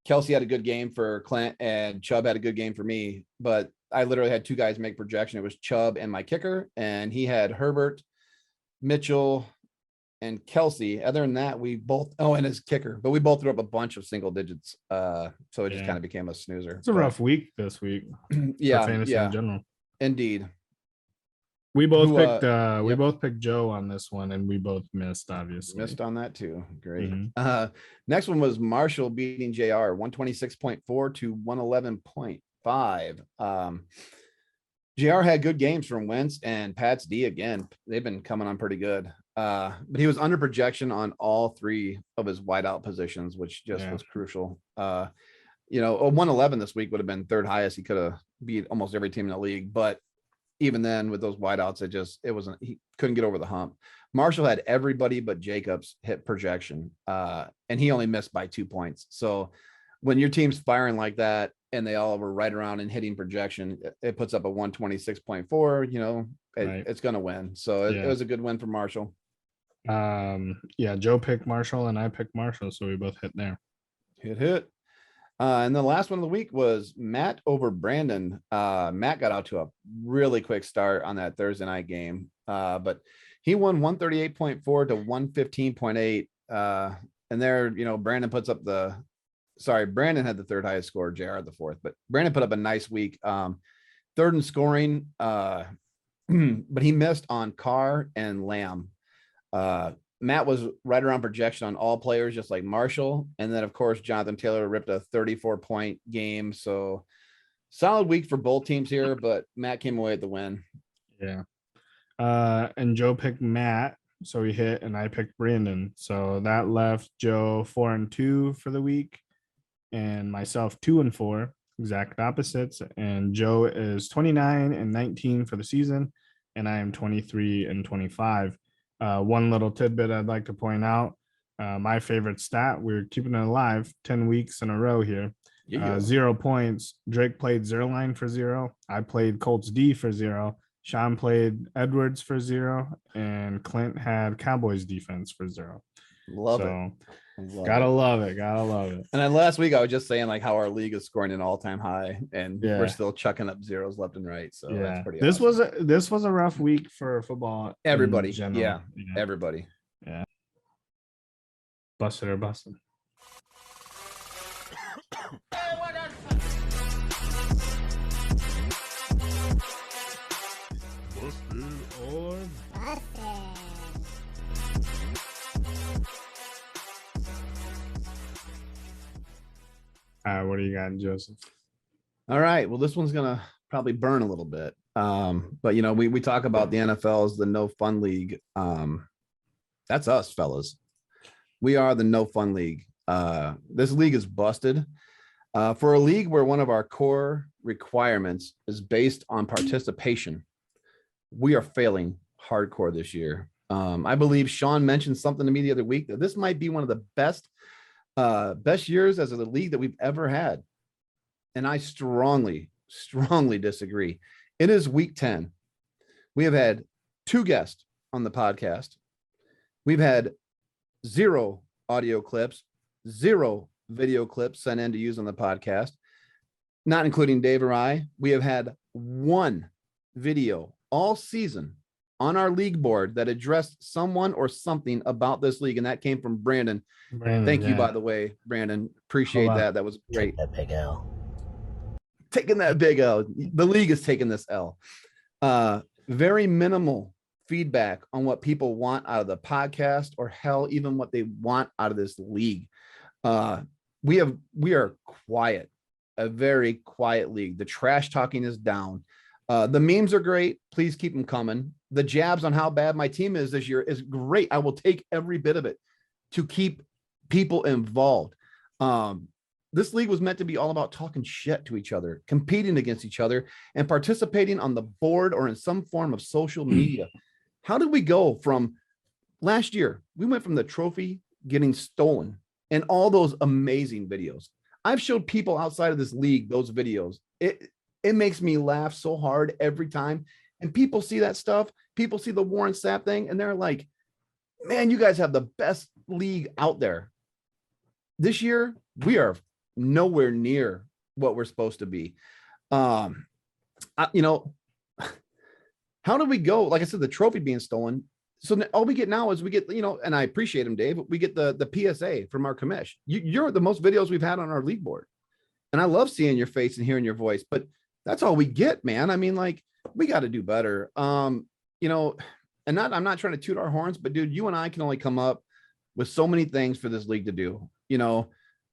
Kelsey had a good game for Clint and Chubb had a good game for me, but I literally had 2 guys make projection. It was Chubb and my kicker, and he had Herbert, Mitchell, and Kelsey. Other than that, we both, and his kicker, but we both threw up a bunch of single digits. So it just kind of became a snoozer. It's a rough week this week. Yeah. Fantasy in general. Indeed. We both picked Joe on this one, and we both missed, obviously. Missed on that too. Great. Next one was Marshall beating JR 126.4 to 111.5. JR had good games from Wentz and Pat's D again. They've been coming on pretty good. But he was under projection on all 3 of his wideout positions, which just was crucial. 111 this week would have been 3rd highest. He could have beat almost every team in the league, but even then with those wideouts, he couldn't get over the hump. Marshall had everybody but Jacobs hit projection, and he only missed by 2 points. So when your team's firing like that and they all were right around and hitting projection, it puts up a 126.4, it's going to win. So it was a good win for Marshall. Yeah, Joe picked Marshall and I picked Marshall, so we both hit there. Hit. And the last one of the week was Matt over Brandon. Matt got out to a really quick start on that Thursday night game, but he won 138.4 to 115.8. And there, Brandon puts up Brandon had the third highest score, JR the fourth, but Brandon put up a nice week. Third in scoring, but he missed on Carr and Lamb. Matt was right around projection on all players, just like Marshall. And then, of course, Jonathan Taylor ripped a 34-point game. So solid week for both teams here, but Matt came away with the win. Yeah. And Joe picked Matt, so he hit, and I picked Brandon. So that left Joe 4-2 for the week, and myself 2-4, exact opposites. And Joe is 29-19 for the season, and I am 23-25. One little tidbit I'd like to point out, my favorite stat, we're keeping it alive 10 weeks in a row here. 0 points. Drake played Zerline for 0. I played Colts D for 0. Sean played Edwards for 0. And Clint had Cowboys defense for 0. Love it. Love it. And then last week I was just saying like how our league is scoring an all-time high, and we're still chucking up zeros left and right. So that's pretty awesome. This was a rough week for football. Everybody. Everybody. Yeah. Busted or Bussin. Busted or Bussin. What do you got, Joseph? All right. Well, this one's gonna probably burn a little bit. But we talk about the NFL as the no fun league. That's us, fellas. We are the no fun league. This league is busted. For a league where one of our core requirements is based on participation, we are failing hardcore this year. I believe Sean mentioned something to me the other week that this might be one of the best years as a league that we've ever had. And I strongly disagree. It is week 10. We have had 2 guests on the podcast. We've had 0 audio clips, 0 video clips sent in to use on the podcast, not including Dave or I. We have had 1 video all season on our league board that addressed someone or something about this league, and that came from Brandon. Thank you, by the way, Brandon. Appreciate that. That was great. That big L. Taking that big L. The league is taking this L. Very minimal feedback on what people want out of the podcast, or hell, even what they want out of this league. We are quiet, a very quiet league. The trash talking is down. The memes are great. Please keep them coming. The jabs on how bad my team is this year is great. I will take every bit of it to keep people involved. This league was meant to be all about talking shit to each other, competing against each other, and participating on the board or in some form of social media. How did we go from last year? We went from the trophy getting stolen and all those amazing videos. I've showed people outside of this league those videos. It makes me laugh so hard every time. And people see that stuff. People see the Warren Sapp thing, and they're like, man, you guys have the best league out there. This year, we are nowhere near what we're supposed to be. How do we go? Like I said, the trophy being stolen. So all we get now is we get, and I appreciate him, Dave. We get the PSA from our commish. You're the most videos we've had on our league board. And I love seeing your face and hearing your voice, but that's all we get, man. I mean, like, we got to do better. I'm not trying to toot our horns, but dude, you and I can only come up with so many things for this league to do.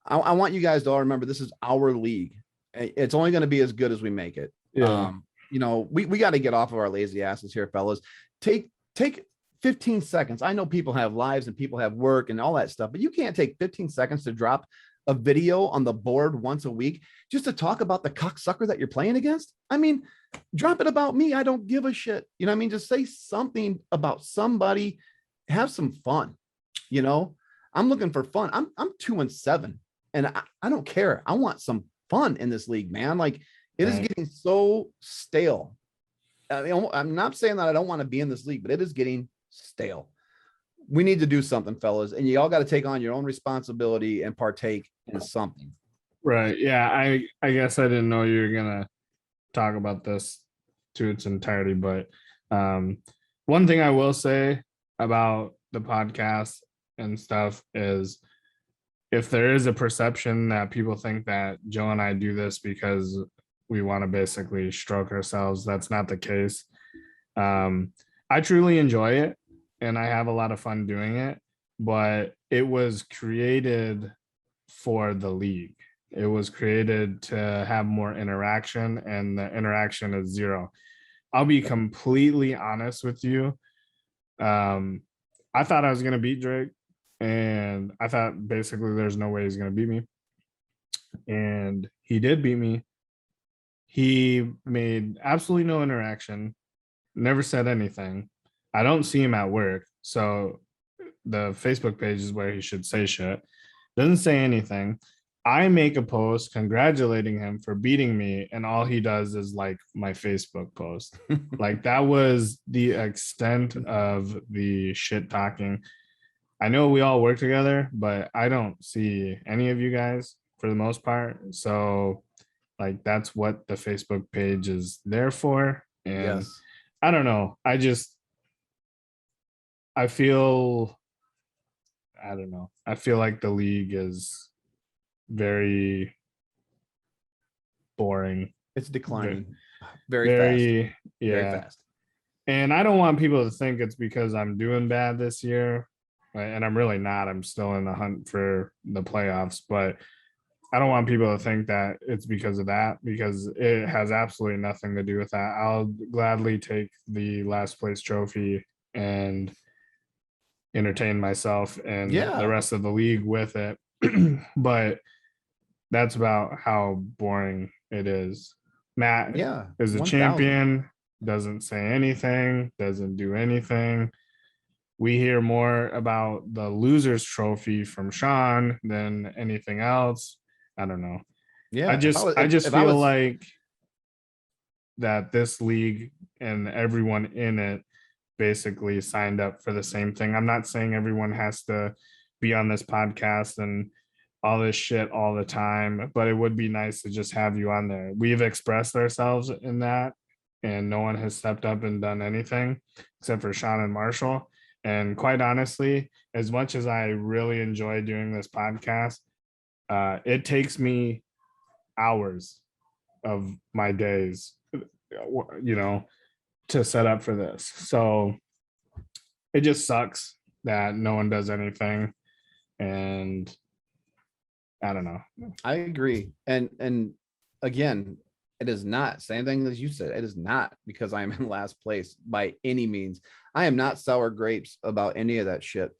I want you guys to all remember this is our league. It's only going to be as good as we make it. Yeah. We got to get off of our lazy asses here, fellas. Take 15 seconds. I know people have lives and people have work and all that stuff, but you can't take 15 seconds to drop a video on the board once a week just to talk about the cocksucker that you're playing against. I mean, drop it about me. I don't give a shit. Just say something about somebody have some fun. You know, I'm looking for fun. I'm 2-7, and I don't care. I want some fun in this league, man. Like it is Right. getting so stale. I mean, I'm not saying that I don't want to be in this league, but it is getting stale. We need to do something, fellas, and you all got to take on your own responsibility and partake in something. Right. Yeah. I guess I didn't know you were gonna talk about this to its entirety, but one thing I will say about the podcast and stuff is if there is a perception that people think that Joe and I do this because we want to basically stroke ourselves, that's not the case. I truly enjoy it and I have a lot of fun doing it, but it was created for the league. It was created to have more interaction, and the interaction is zero. I'll be completely honest with you. I thought I was going to beat Drake, and I thought basically there's no way he's going to beat me. And he did beat me. He made absolutely no interaction, never said anything. I don't see him at work. So the Facebook page is where he should say shit. Doesn't say anything. I make a post congratulating him for beating me, and all he does is like my Facebook post. Like that was the extent of the shit talking. I know we all work together, but I don't see any of you guys for the most part. So like that's what the Facebook page is there for. And Yes. I don't know. I feel I don't know. I feel like the league is very boring. It's declining very fast. Very, Very yeah. fast. And I don't want people to think it's because I'm doing bad this year. Right? And I'm really not. I'm still in the hunt for the playoffs, but I don't want people to think that it's because of that, because it has absolutely nothing to do with that. I'll gladly take the last place trophy and entertain myself and the Yeah. rest of the league with it. But that's about how boring it is. Matt Yeah. is a 1,000. champion, doesn't say anything, doesn't do anything. We hear more about the losers trophy from Sean than anything else. I don't know. Yeah. I just if I feel was, like that this league and everyone in it basically signed up for the same thing. I'm not saying everyone has to be on this podcast and all this shit all the time, but it would be nice to just have you on there. We've expressed ourselves in that, and no one has stepped up and done anything except for Sean and Marshall. And quite honestly, as much as I really enjoy doing this podcast, it takes me hours of my days, to set up for this. So it just sucks that no one does anything. And I don't know. I agree. And again, it is not same thing as you said. It is not because I am in last place by any means. I am not sour grapes about any of that shit.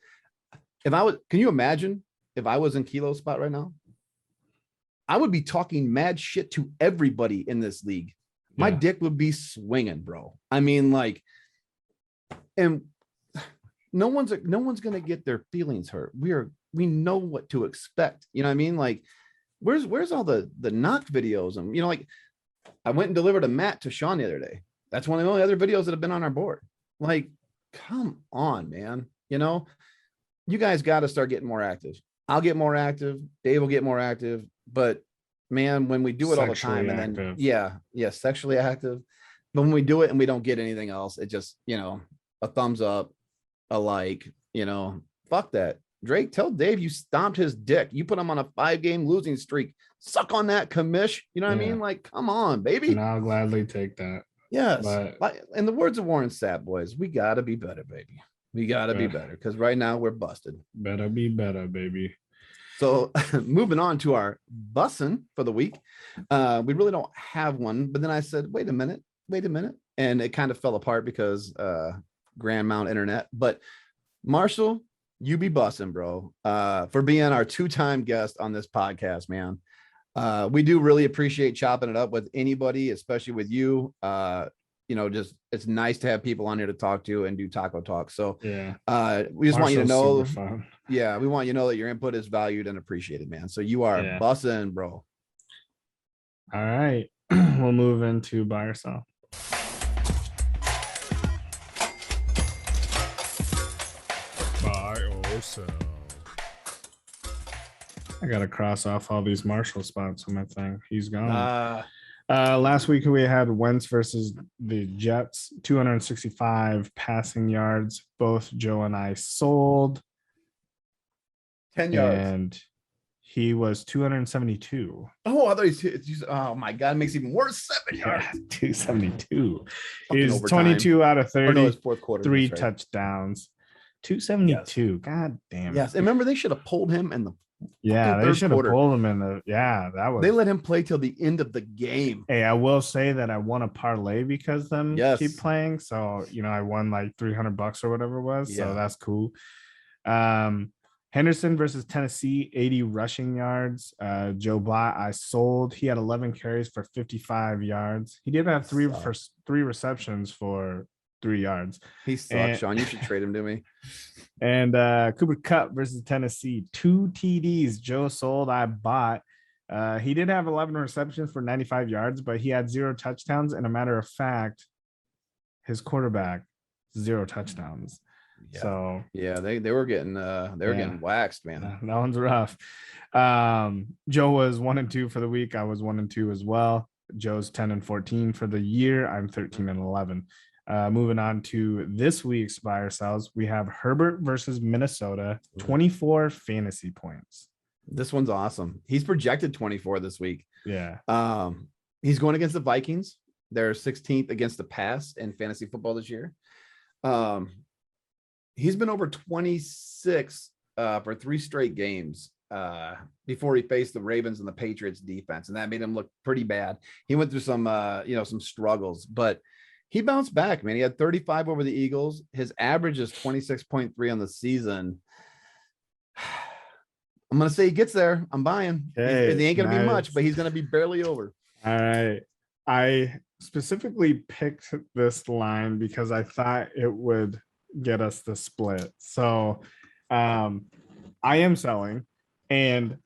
If I was, can you imagine if I was in Kilo's spot right now? I would be talking mad shit to everybody in this league. My dick would be swinging, bro. I mean, like, and no one's gonna get their feelings hurt. We know what to expect. You know what I mean? Like, where's all the knock videos? And like, I went and delivered a mat to Sean the other day. That's one of the only other videos that have been on our board. Like, come on, man. You guys got to start getting more active. I'll get more active. Dave will get more active. But man, when we do it all the time, and then sexually active. But when we do it and we don't get anything else, it just, a thumbs up, a like, fuck that. Drake, tell Dave you stomped his dick. You put him on a 5-game losing streak. Suck on that, commish. You know what I mean? Like, come on, baby. And I'll gladly take that. Yes. But like, in the words of Warren Sapp, boys, we got to be better, baby. We got to be better because right now we're busted. Better be better, baby. So moving on to our bussin' for the week. We really don't have one, but then I said, wait a minute. And it kind of fell apart because Grand Mount Internet. But Marshall, you be bussin', bro, for being our 2-time guest on this podcast, man. We do really appreciate chopping it up with anybody, especially with you. just it's nice to have people on here to talk to and do taco talk. So Yeah. we just want you to know, Marshall's super fun. yeah, we want you to know that your input is valued and appreciated, man. So you are Yeah. bussin', bro. All right. We'll move into buy or sell. Buy or sell. I gotta cross off all these Marshall spots on my thing. He's gone. Last week we had Wentz versus the Jets, 265 passing yards. Both Joe and I sold, 10 yards. and he was 272. Oh, I thought he's oh my god, it makes it even worse. 7 yards. Yeah, 272. Fucking He's overtime. 22 out of Or no, 30, it's fourth quarter. three That's right. touchdowns. 272. God damn it. Yes, and remember they should have pulled him in the Yeah, fucking they third should have quarter. pulled him in the. Yeah, that was. They let him play till the end of the game. Hey, I will say that I won a parlay because them Yes. keep playing. So, I won like $300 or whatever it was. Yeah. So that's cool. Henderson versus Tennessee, 80 rushing yards. Joe Blatt, I sold. He had 11 carries for 55 yards. He did have three receptions for 3 yards. He sucks, And- Sean. You should trade him to me. And Cooper Kupp versus Tennessee, 2 TDs. Joe sold, I bought. He did have 11 receptions for 95 yards, but he had 0 touchdowns. And a matter of fact, his quarterback, 0 touchdowns. Yeah. So Yeah, they were getting getting waxed, man. that one's rough. Joe was 1-2 for the week. I was 1-2 as well. Joe's 10-14 for the year. I'm 13-11. Moving on to this week's buy or sells, we have Herbert versus Minnesota, 24 fantasy points. This one's awesome. He's projected 24 this week. Yeah. He's going against the Vikings. They're 16th against the pass in fantasy football this year. He's been over 26 for 3 straight games before he faced the Ravens and the Patriots defense, and that made him look pretty bad. He went through some some struggles, but he bounced back, man. He had 35 over the Eagles. His average is 26.3 on the season. I'm going to say he gets there. I'm buying. Okay, He ain't going to be nice. much, but he's going to be barely over. All right. I specifically picked this line because I thought it would get us the split. So I am selling, and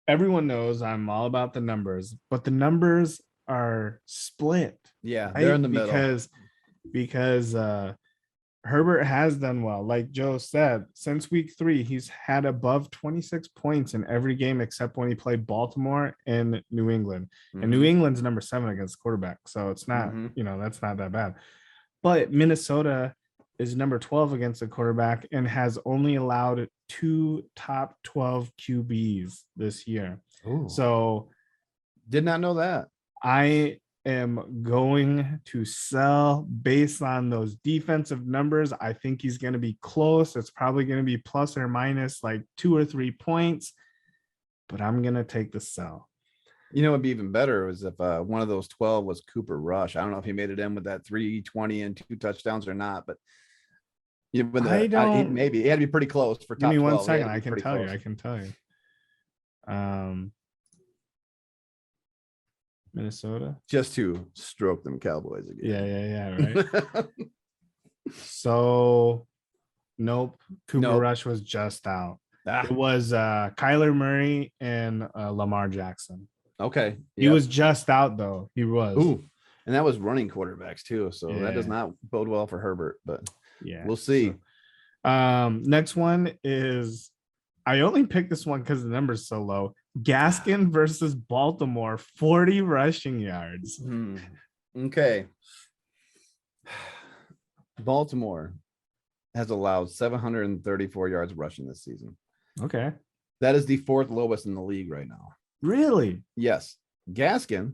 everyone knows I'm all about the numbers, but the numbers are split. Yeah, they're in the middle. Because Herbert has done well. Like Joe said, since week 3, he's had above 26 points in every game except when he played Baltimore and New England. And New England's number 7 against quarterback. So it's not, that's not that bad. But Minnesota is number 12 against the quarterback and has only allowed 2 top 12 QBs this year. Ooh. So Did not know that. I am going to sell based on those defensive numbers. I think he's going to be close. It's probably going to be plus or minus like 2 or 3 points, but I'm going to take the sell. You know, it'd be even better was if one of those 12 was Cooper Rush. I don't know if he made it in with that 320 and 2 touchdowns or not, but maybe it had to be pretty close for top 12. Give me 1 second. I can tell you. Minnesota. Just to stroke them Cowboys again. Yeah, right. So, nope. Cooper Rush was just out. It was Kyler Murray and Lamar Jackson. Okay. He was just out, though. He was. Ooh, and that was running quarterbacks, too. So that does not bode well for Herbert, but we'll see. So, next one is, I only picked this one because the number's so low. Gaskin versus Baltimore, 40 rushing yards. Okay. Baltimore has allowed 734 yards rushing this season. Okay. That is the 4th lowest in the league right now. Really? Yes. Gaskin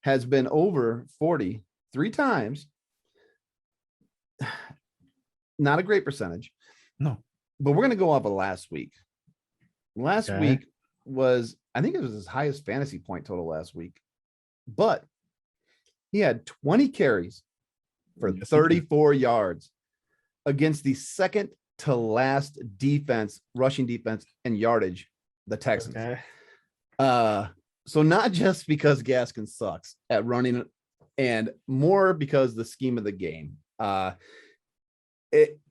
has been over 40 3 times. Not a great percentage. No. But we're going to go off of last week. Last week was, I think it was his highest fantasy point total last week. But he had 20 carries for 34 yards against the second to last defense, rushing defense and yardage, the Texans. Okay. So not just because Gaskin sucks at running and more because the scheme of the game.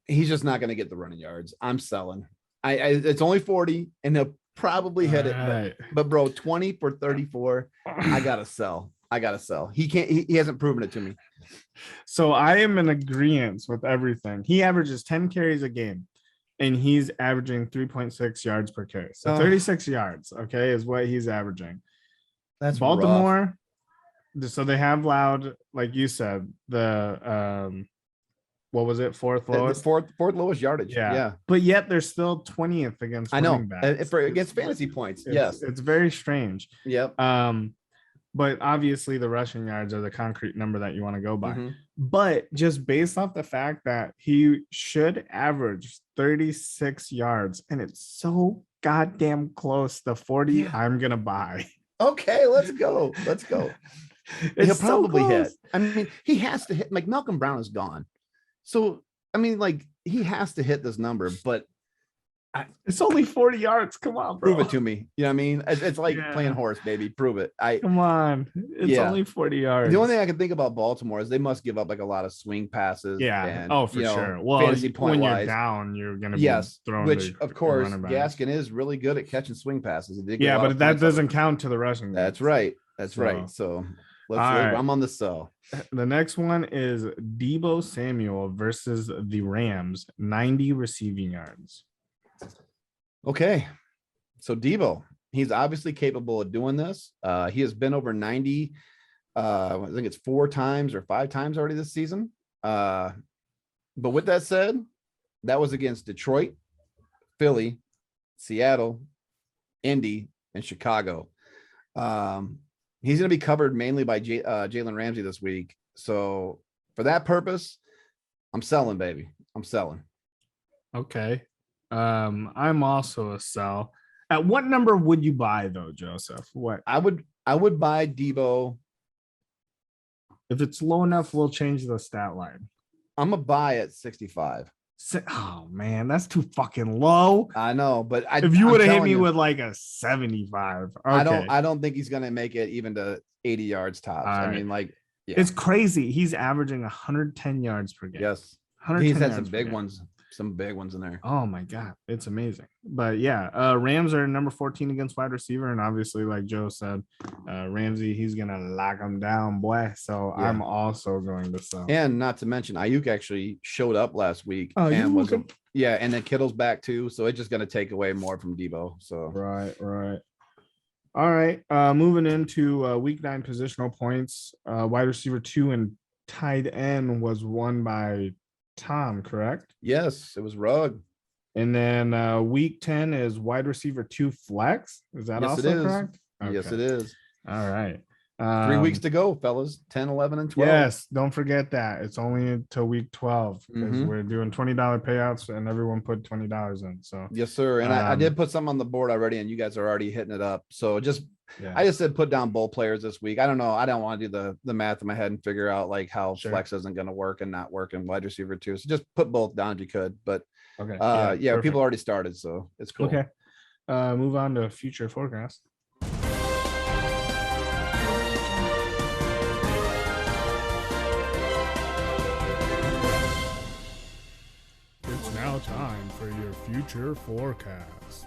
He's just not going to get the running yards. I'm selling. It's only 40, and he'll probably hit it. Right. But bro, 20 for 34. I gotta sell. He can't. He hasn't proven it to me. So I am in agreement with everything. He averages 10 carries a game, and he's averaging 3.6 yards per carry. So 36 yards, okay, is what he's averaging. That's Baltimore. So they have allowed, like you said, the what was it, fourth lowest? Fourth lowest yardage. Yeah. But yet they're still 20th against I know. running backs. Against fantasy points. Yes. It's very strange. Yep. But obviously the rushing yards are the concrete number that you want to go by. Mm-hmm. But just based off the fact that he should average 36 yards, and it's so goddamn close to 40, yeah. I'm gonna buy. Okay, let's go. He'll probably hit. I mean, he has to hit. Like Malcolm Brown is gone. So, I mean, like, he has to hit this number, but it's only 40 yards. Come on, bro. Prove it to me. You know what I mean? It's like playing horse, baby. Prove it. Come on. It's only 40 yards. The only thing I can think about Baltimore is they must give up like a lot of swing passes. Yeah. And, for sure. Well, fantasy point when wise, you're down, you're going to be throwing. Which, of course, Gaskin is really good at catching swing passes. Yeah, but that doesn't count to the rushing. That's right. Right. So I'm on the sell. The next one is Deebo Samuel versus the Rams, 90 receiving yards. Okay. So Deebo, he's obviously capable of doing this. He has been over 90. I think it's 4 times or 5 times already this season. But with that said, that was against Detroit, Philly, Seattle, Indy, and Chicago. He's going to be covered mainly by Jalen Ramsey this week. So for that purpose, I'm selling, baby. I'm selling. Okay. I'm also a sell. At what number would you buy though, Joseph? What I would buy Deebo. If it's low enough, we'll change the stat line. I'm gonna buy at 65. Oh man, that's too fucking low. I know, but if you would have hit me with like a 75, okay. I don't think he's gonna make it even to 80 yards tops. I mean, like, it's crazy. He's averaging 110 yards per game. Yes, he's had some big ones. Some big ones in there. Oh my god, it's amazing. But yeah, Rams are number 14 against wide receiver, and obviously, like Joe said, Ramsey, he's gonna lock him down, boy. So I'm also going to sell. And not to mention, Ayuk actually showed up last week, and and then Kittle's back too. So it's just gonna take away more from Deebo. So right. All right, moving into week 9 positional points. Wide receiver 2 and tight end was won by Tom, correct? Yes, it was Rugg. And then week 10 is wide receiver 2 flex. Is that also correct? Okay. Yes, it is. All right. 3 weeks to go, fellas. 10, 11, and 12. Yes, don't forget that. It's only until week 12 because we're doing $20 payouts and everyone put $20 in. So yes, sir. And I did put something on the board already, and you guys are already hitting it up. So I just said put down both players this week. I don't know. I don't want to do the math in my head and figure out like how flex isn't going to work and not work in wide receiver 2. So just put both down if you could. But people already started, so it's cool. Okay. Move on to future forecast. It's now time for your future forecast.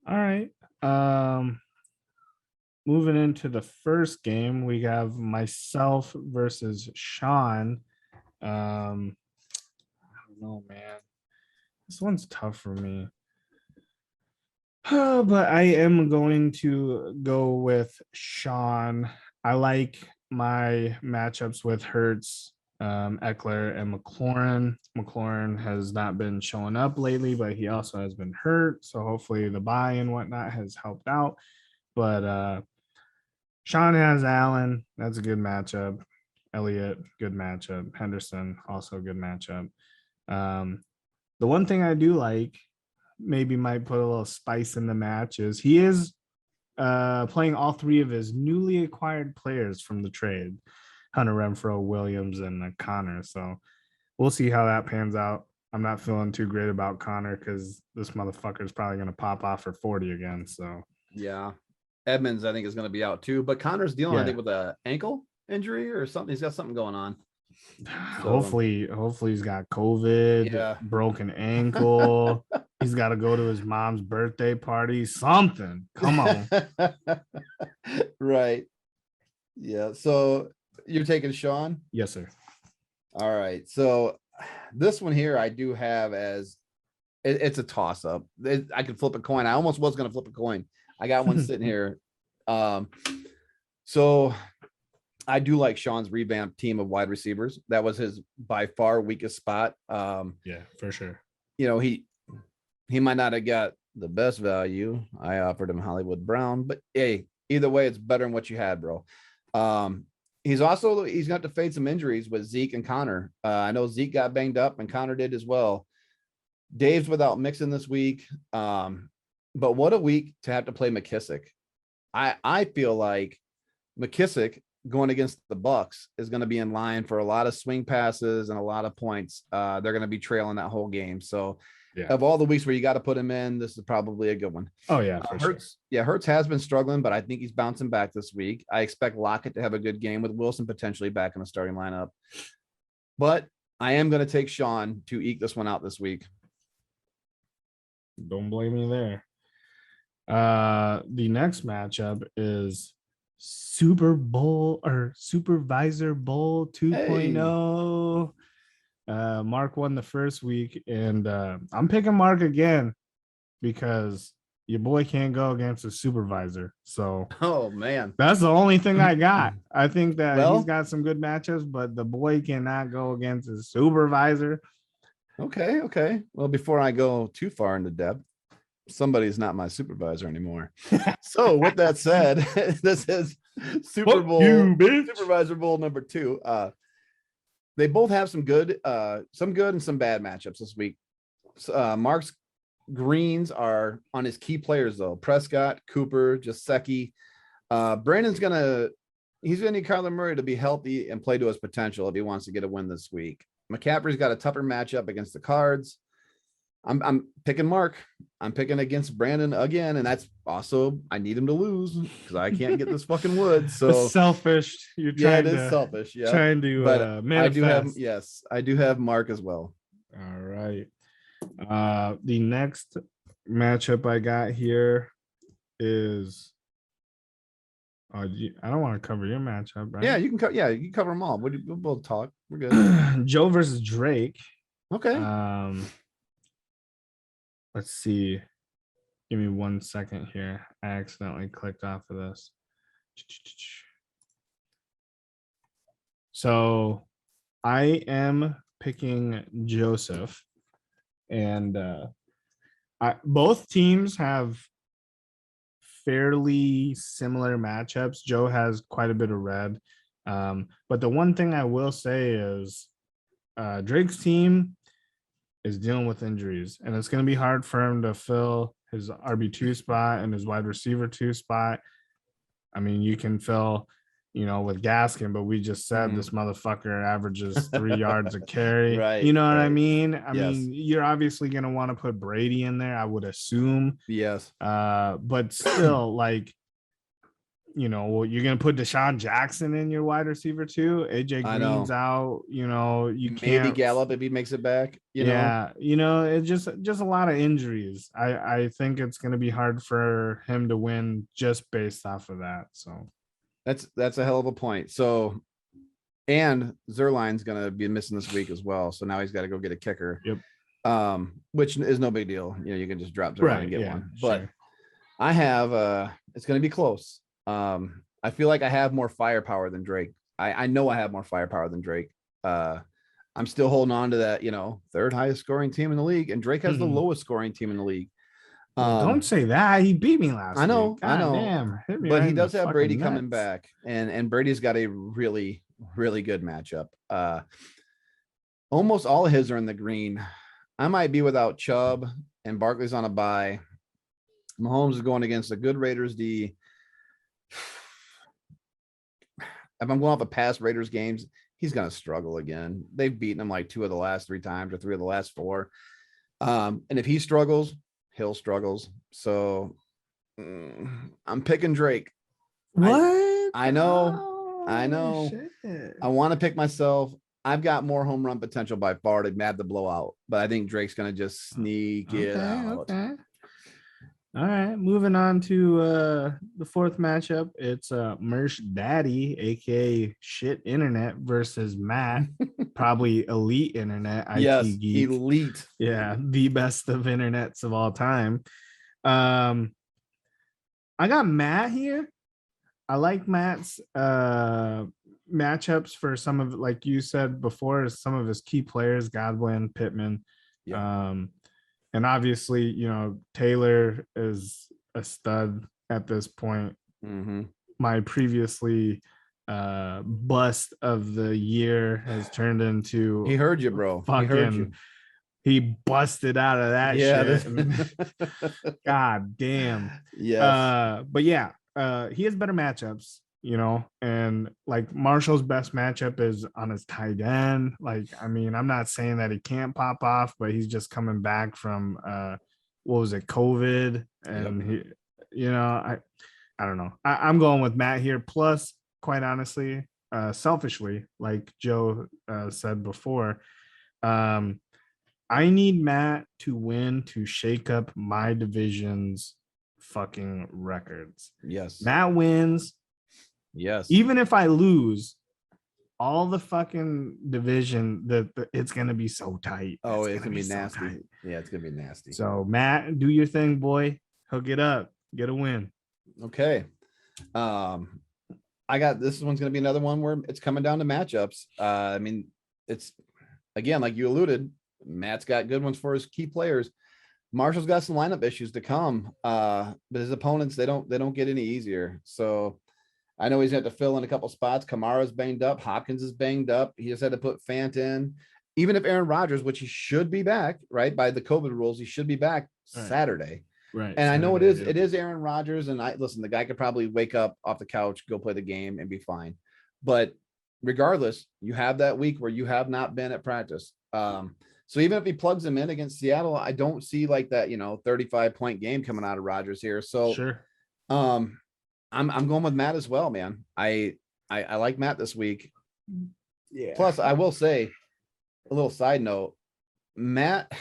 All right. Moving into the first game, we have myself versus Sean. I don't know, man. This one's tough for me. But I am going to go with Sean. I like my matchups with Hurts, Eckler, and McLaurin. McLaurin has not been showing up lately, but he also has been hurt. So hopefully the bye and whatnot has helped out. But Sean has Allen. That's a good matchup. Elliott, good matchup. Henderson, also good matchup. The one thing I do like, maybe might put a little spice in the match, is he is playing all 3 of his newly acquired players from the trade. Hunter Renfrow, Williams, and Connor. So we'll see how that pans out. I'm not feeling too great about Connor because this motherfucker is probably going to pop off for 40 again. So yeah. Edmonds, I think, is going to be out too. But Connor's dealing, I Yeah. think, with a ankle injury or something. He's got something going on. Hopefully he's got COVID, Yeah. broken ankle. He's got to go to his mom's birthday party. Something. Come on. Right. Yeah. So you're taking Sean? Yes, sir. All right. So this one here I do have as it's a toss up. I could flip a coin. I almost was going to flip a coin. I got one sitting here. So I do like Sean's revamped team of wide receivers. That was his by far weakest spot. Yeah, for sure. You know, he might not have got the best value. I offered him Hollywood Brown, but hey, either way, it's better than what you had, bro. He's going to have to fade some injuries with Zeke and Connor. I know Zeke got banged up and Connor did as well. Dave's without Mixon this week. But what a week to have to play McKissick. I feel like McKissick going against the Bucks is going to be in line for a lot of swing passes and a lot of points. They're going to be trailing that whole game. So of all the weeks where you got to put him in, this is probably a good one. Oh yeah, for sure. Hurts has been struggling, but I think he's bouncing back this week. I expect Lockett to have a good game with Wilson potentially back in the starting lineup. But I am going to take Sean to eke this one out this week. Don't blame me there. The next matchup is Super Bowl or Supervisor Bowl 2.0. Mark won the first week, and I'm picking Mark again because your boy can't go against a supervisor. So oh man, that's the only thing I got. I think that he's got some good matchups, but the boy cannot go against his supervisor. Okay. Well, before I go too far into depth, somebody's not my supervisor anymore. So with that said, this is Supervisor Bowl number 2. They both have some good and some bad matchups this week. Mark's greens are on his key players though. Prescott, Cooper, Jasecki. Brandon's he's gonna need Kyler Murray to be healthy and play to his potential if he wants to get a win this week. McCaffrey's got a tougher matchup against the Cards. I'm picking Mark. I'm picking against Brandon again, and that's also I need him to lose because I can't get this fucking wood. So it's selfish. You're trying it is selfish. Yeah, trying to but manifest. I do have Mark as well. All right. The next matchup I got here is. I don't want to cover your matchup, right? Yeah, you can you can cover them all. We'll both talk. We're good. Joe versus Drake. Okay. Let's see. Give me 1 second here. I accidentally clicked off of this. So I am picking Joseph, and both teams have fairly similar matchups. Joe has quite a bit of red. But the one thing I will say is Drake's team is dealing with injuries, and it's going to be hard for him to fill his RB2 spot and his wide receiver 2 spot. I mean, you can fill, with Gaskin, but we just said this motherfucker averages 3 yards a carry. Right. You know what I mean? I mean, you're obviously going to want to put Brady in there, I would assume. Yes. But still, you're going to put Deshaun Jackson in your wide receiver too. AJ Green's out. You can't. Maybe Gallup if he makes it back. You know, it's just a lot of injuries. I think it's going to be hard for him to win just based off of that. So that's a hell of a point. So, and Zerline's going to be missing this week as well. So now he's got to go get a kicker. Yep. Which is no big deal. You can just drop Zerline and get one. But sure. I have it's going to be close. I feel like I have more firepower than Drake. I know I have more firepower than Drake. I'm still holding on to that, 3rd highest scoring team in the league, and Drake has the lowest scoring team in the league. Don't say that. He beat me last week. I know. Damn, but he does have Brady coming back, and Brady's got a really, really good matchup. Almost all of his are in the green. I might be without Chubb, and Barkley's on a bye. Mahomes is going against a good Raiders D. If I'm going off of past Raiders games, he's going to struggle again. They've beaten him like 2 of the last 3 times or 3 of the last 4. And if he struggles, Hill struggles. So I'm picking Drake. What? I know. I Oh, know. shit. I want to pick myself. I've got more home run potential by far to have the blowout, but I think Drake's going to just sneak it out. Okay. All right, moving on to the fourth matchup. It's Mersh Daddy, aka Shit Internet, versus Matt, probably Elite Internet, Yes, IT Geek. elite. Yeah, the best of internets of all time. I got Matt here. I like Matt's matchups for some of, like you said before, some of his key players, Godwin, Pittman. Yeah. And obviously, you know, Taylor is a stud at this point. Mm-hmm. My previously bust of the year has turned into He heard you, bro. He heard you. He busted out of that shit. God damn. Yes. But yeah, he has better matchups, you know, and like Marshall's best matchup is on his tight end. Like, I mean, I'm not saying that he can't pop off, but he's just coming back from what was it, COVID, and he, you know, I don't know. I'm going with Matt here. Plus, quite honestly, selfishly, like Joe said before, I need Matt to win to shake up my division's fucking records. Yes. Matt wins. Yes. Even if I lose, all the fucking division, it's gonna be so tight. Oh, it's gonna be so nasty. tight. Yeah, it's gonna be nasty. So Matt, do your thing, boy. Hook it up. Get a win. Okay. I got this one's gonna be another one where it's coming down to matchups. I mean, it's again, like you alluded, Matt's got good ones for his key players. Marshall's got some lineup issues to come, but his opponents they don't get any easier. So I know he's had to fill in a couple spots. Kamara's banged up, Hopkins is banged up. He just had to put Fant in. Even if Aaron Rodgers, which he should be back, right? By the COVID rules, he should be back Saturday. Right. And Saturday, I know it is Aaron Rodgers. And listen, the guy could probably wake up off the couch, go play the game and be fine. But regardless, you have that week where you have not been at practice. So even if he plugs him in against Seattle, I don't see like that, 35-point game coming out of Rodgers here. So sure. I'm going with Matt as well, man. I like Matt this week. Yeah. Plus, I will say a little side note, Matt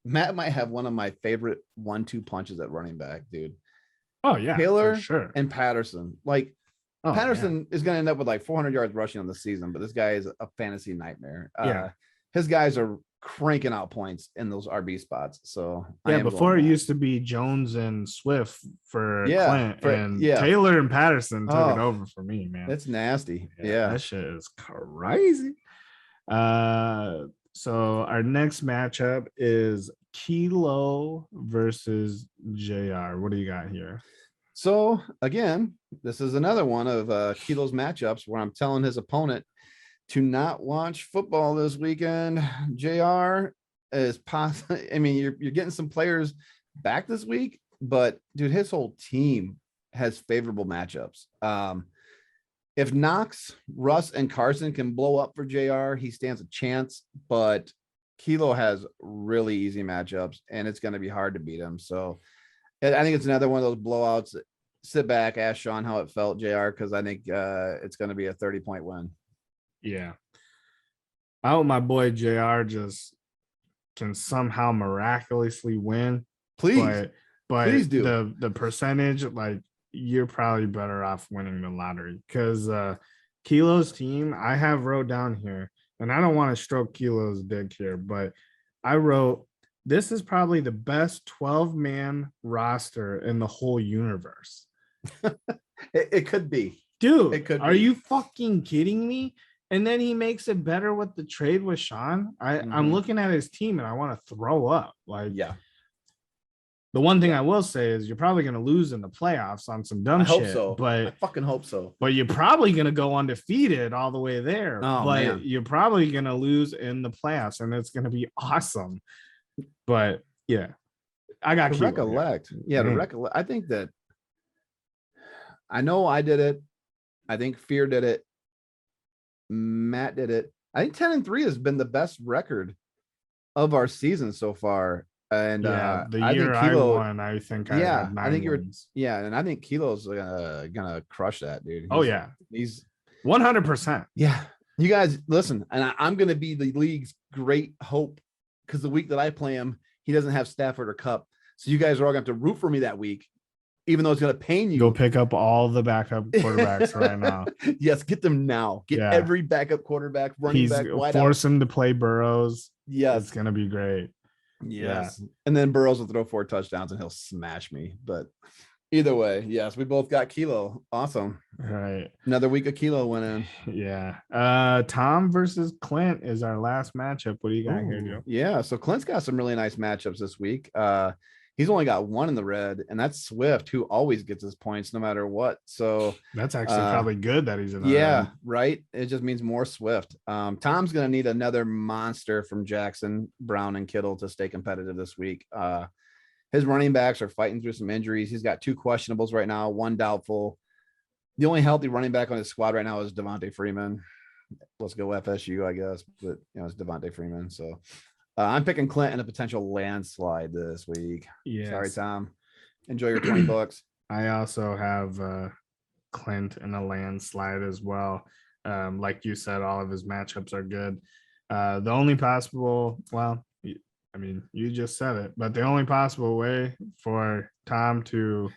might have one of my favorite 1-2 punches at running back, dude. Oh yeah, Taylor sure. and Patterson. Like Patterson is going to end up with like 400 yards rushing on the season, but this guy is a fantasy nightmare. His guys are cranking out points in those RB spots. So yeah, before it used to be Jones and Swift for Clint, and Taylor and Patterson took it over for me, man. That's nasty. Yeah, that shit is crazy. So our next matchup is Kilo versus JR. What do you got here? So again, this is another one of Kilo's matchups where I'm telling his opponent to not watch football this weekend. JR is possible. I mean, you're getting some players back this week, but dude, his whole team has favorable matchups. If Knox, Russ, and Carson can blow up for JR, he stands a chance, but Kilo has really easy matchups and it's going to be hard to beat him. So I think it's another one of those blowouts. Sit back, ask Sean how it felt, JR, because I think it's going to be a 30-point win. Yeah. I hope my boy JR just can somehow miraculously win. Please. But please do. The percentage, like, you're probably better off winning the lottery because Kilo's team I have wrote down here, and I don't want to stroke Kilo's dick here, but I wrote this is probably the best 12-man roster in the whole universe. It could be. Dude, it could are you fucking kidding me? And then he makes it better with the trade with Sean. I'm looking at his team and I want to throw up. Like, yeah. The one thing I will say is you're probably going to lose in the playoffs on some dumb shit. So. But I fucking hope so. But you're probably going to go undefeated all the way there. Oh, but man. You're probably going to lose in the playoffs, and it's going to be awesome. But yeah, I got to recollect. Yeah, to recollect. I think that I know I did it. I think Fear did it. Matt did it. I think 10-3 has been the best record of our season so far. And Yeah, the I think year I Kilo, won, I think I yeah, had I 9 think you're, wins. yeah, and I think Kilo's gonna crush that, dude. Oh yeah, He's 100%. yeah. You guys listen, and I'm gonna be the league's great hope because the week that I play him, he doesn't have Stafford or Cup. So you guys are all gonna have to root for me that week, even though it's gonna pain you. Go pick up all the backup quarterbacks right now. Yes, get them now. Get Yeah. every backup quarterback, running back, wide force out. him to play Burrows. Yes, It's gonna be great. yes. And then Burrows will throw 4 touchdowns and he'll smash me. But either way, yes, we both got Kilo. Awesome. Right. Another week of Kilo went in. Yeah. Tom versus Clint is our last matchup. What do you got here, Ooh, Joe? yeah. So Clint's got some really nice matchups this week. He's only got one in the red, and that's Swift, who always gets his points no matter what. So That's actually probably good that he's in the yeah, red. right. It just means more Swift. Tom's gonna need another monster from Jackson, Brown, and Kittle to stay competitive this week. His running backs are fighting through some injuries. He's got 2 questionables right now, 1 doubtful. The only healthy running back on his squad right now is Devontae Freeman. Let's go FSU, I guess, but it's Devontae Freeman. So I'm picking Clint in a potential landslide this week. Yeah. Sorry, Tom. Enjoy your 20 bucks. I also have Clint in a landslide as well. Like you said, all of his matchups are good. The only possible, well, I mean, you just said it, but the only possible way for Tom to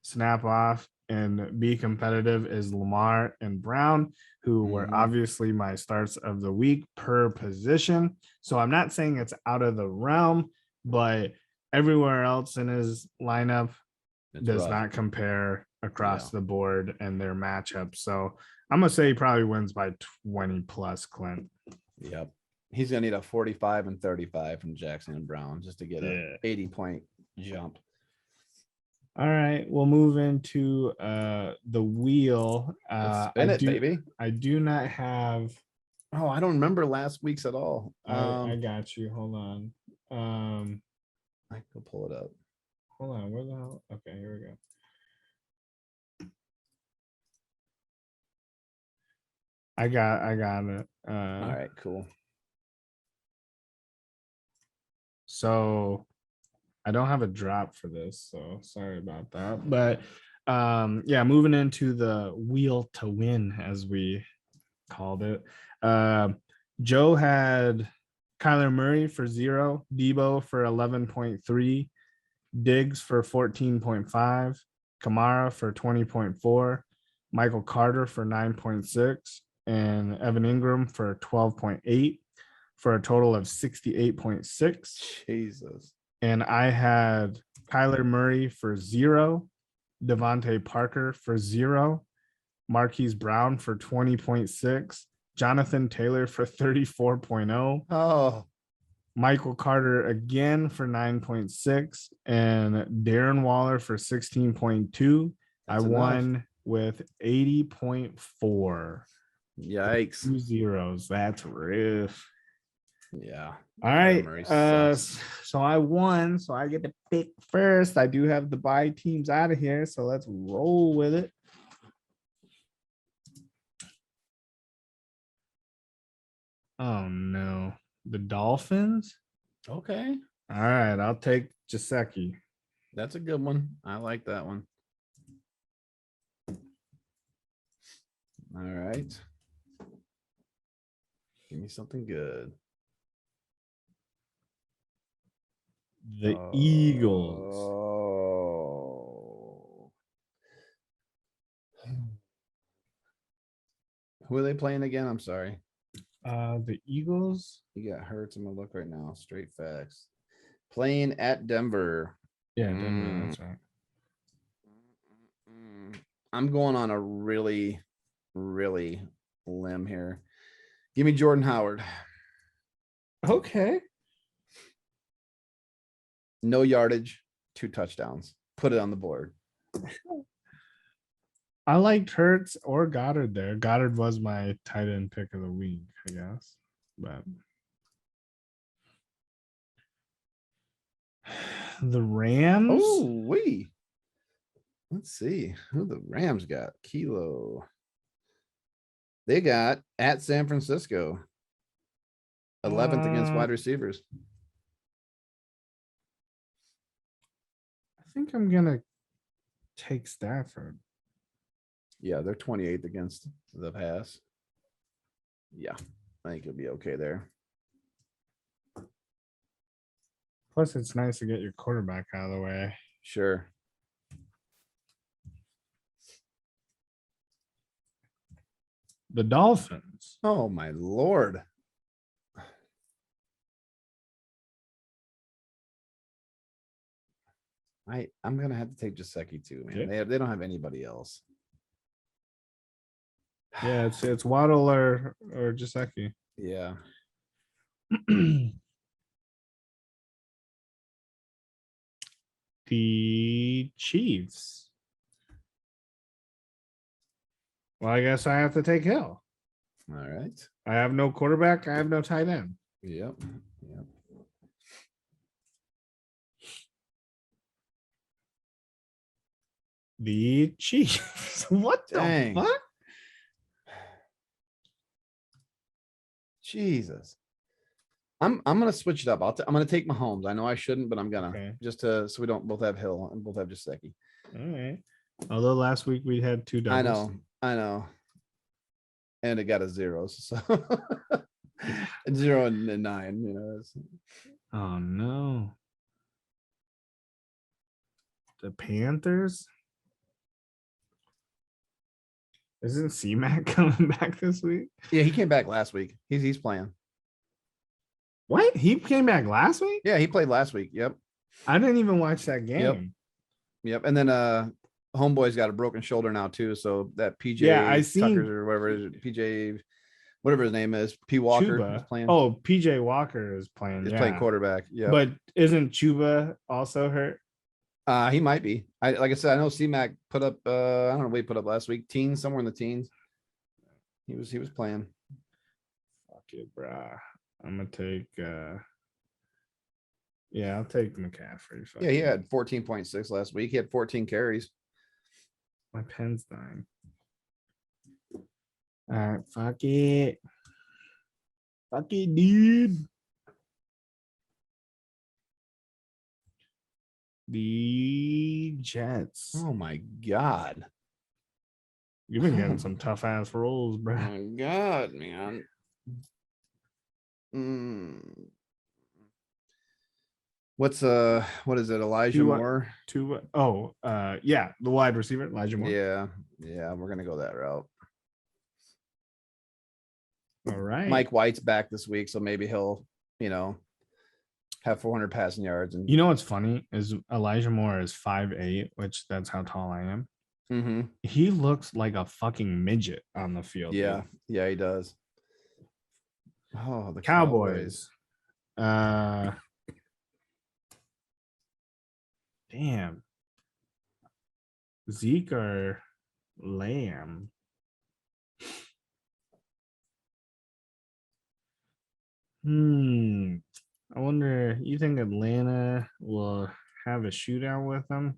snap off and be competitive is Lamar and Brown, who were obviously my starts of the week per position. So I'm not saying it's out of the realm, but everywhere else in his lineup does not compare across the board and their matchup. So I'm gonna say he probably wins by 20 plus, Clint. Yep. He's gonna need a 45 and 35 from Jackson and Brown just to get a 80-point jump. All right, we'll move into the wheel. Spin it, baby. I do not have. Oh, I don't remember last week's at all. I got you. Hold on. I can pull it up. Hold on. Where the hell? Okay, here we go. I got it. All right, cool. So I don't have a drop for this, so sorry about that. But yeah, moving into the wheel to win, as we called it. Joe had Kyler Murray for 0, Debo for 11.3, Diggs for 14.5, Kamara for 20.4, Michael Carter for 9.6, and Evan Ingram for 12.8, for a total of 68.6. Jesus. And I had Kyler Murray for 0, Devontae Parker for 0, Marquise Brown for 20.6, Jonathan Taylor for 34.0. Oh, Michael Carter again for 9.6, and Darren Waller for 16.2. I won with 80.4. Yikes. 2 zeros. That's rough. Yeah. All right. So I won. So I get to pick first. I do have the bye teams out of here. So let's roll with it. Oh no. The Dolphins? Okay. All right. I'll take Jaceki. That's a good one. I like that one. All right. Give me something good. The Eagles. Oh. Who are they playing again? I'm sorry. The Eagles. You got Hurts. I'm gonna look right now. Straight facts. Playing at Denver. Yeah, Denver. That's right. I'm going on a really limb here. Give me Jordan Howard. Okay. No yardage, 2 touchdowns. Put it on the board. I liked Hurts or Goddard there. Goddard was my tight end pick of the week, I guess. But the Rams. Oh, wait. Let's see who the Rams got. Kilo. They got at San Francisco. 11th against wide receivers. think I'm gonna take Stafford. Yeah, they're 28th against the pass. Yeah, I think it'll be okay there. Plus, it's nice to get your quarterback out of the way. Sure. The Dolphins. Oh my lord. I'm gonna have to take Jaceki too, man. Okay. They don't have anybody else. Yeah, it's Waddle or Jaceki. Yeah. The Chiefs. Well, I guess I have to take Hill. All right. I have no quarterback. I have no tight end. Yep. Yep. The Chiefs. What Dang. the fuck? Jesus. I'm gonna switch it up. I'm gonna take Mahomes. I know I shouldn't, but I'm gonna Okay. just to so we don't both have Hill and both have Jaceki. All right. Although last week we had two doubles. I know. And it got a 0. So 0 and 9, you know. Oh no. The Panthers. Isn't C-Mac coming back this week? Yeah, he came back last week. He's playing. What? He came back last week? Yeah, he played last week. Yep. I didn't even watch that game. Yep. And then Homeboy's got a broken shoulder now too. So that PJ Yeah, I seen Tuckers or whatever it is, PJ, whatever his name is, P Walker Chuba. is playing. Oh, PJ Walker is playing. He's Yeah. playing quarterback. Yeah. But isn't Chuba also hurt? He might be. Like I said, I know C-Mac put up I don't know what he put up last week. Teens, somewhere in the teens. He was playing. Fuck it, brah. I'm gonna take yeah, I'll take McCaffrey. Fuck Yeah, he it. had 14.6 last week. He had 14 carries. My pen's dying. All right, fuck it. Fuck it, dude. The Jets. Oh my god. You've been getting some tough ass rolls, bro. Oh my god, man. What is it? Elijah Two- Moore? Yeah, the wide receiver, Elijah Moore. Yeah, we're gonna go that route. All right. Mike White's back this week, so maybe he'll, have 400 passing yards. And You know what's funny is Elijah Moore is 5'8", which that's how tall I am. Mhm. He looks like a fucking midget on the field. Yeah, dude. yeah, he does. Oh, the Cowboys. Damn. Zeke or Lamb? I wonder, you think Atlanta will have a shootout with them?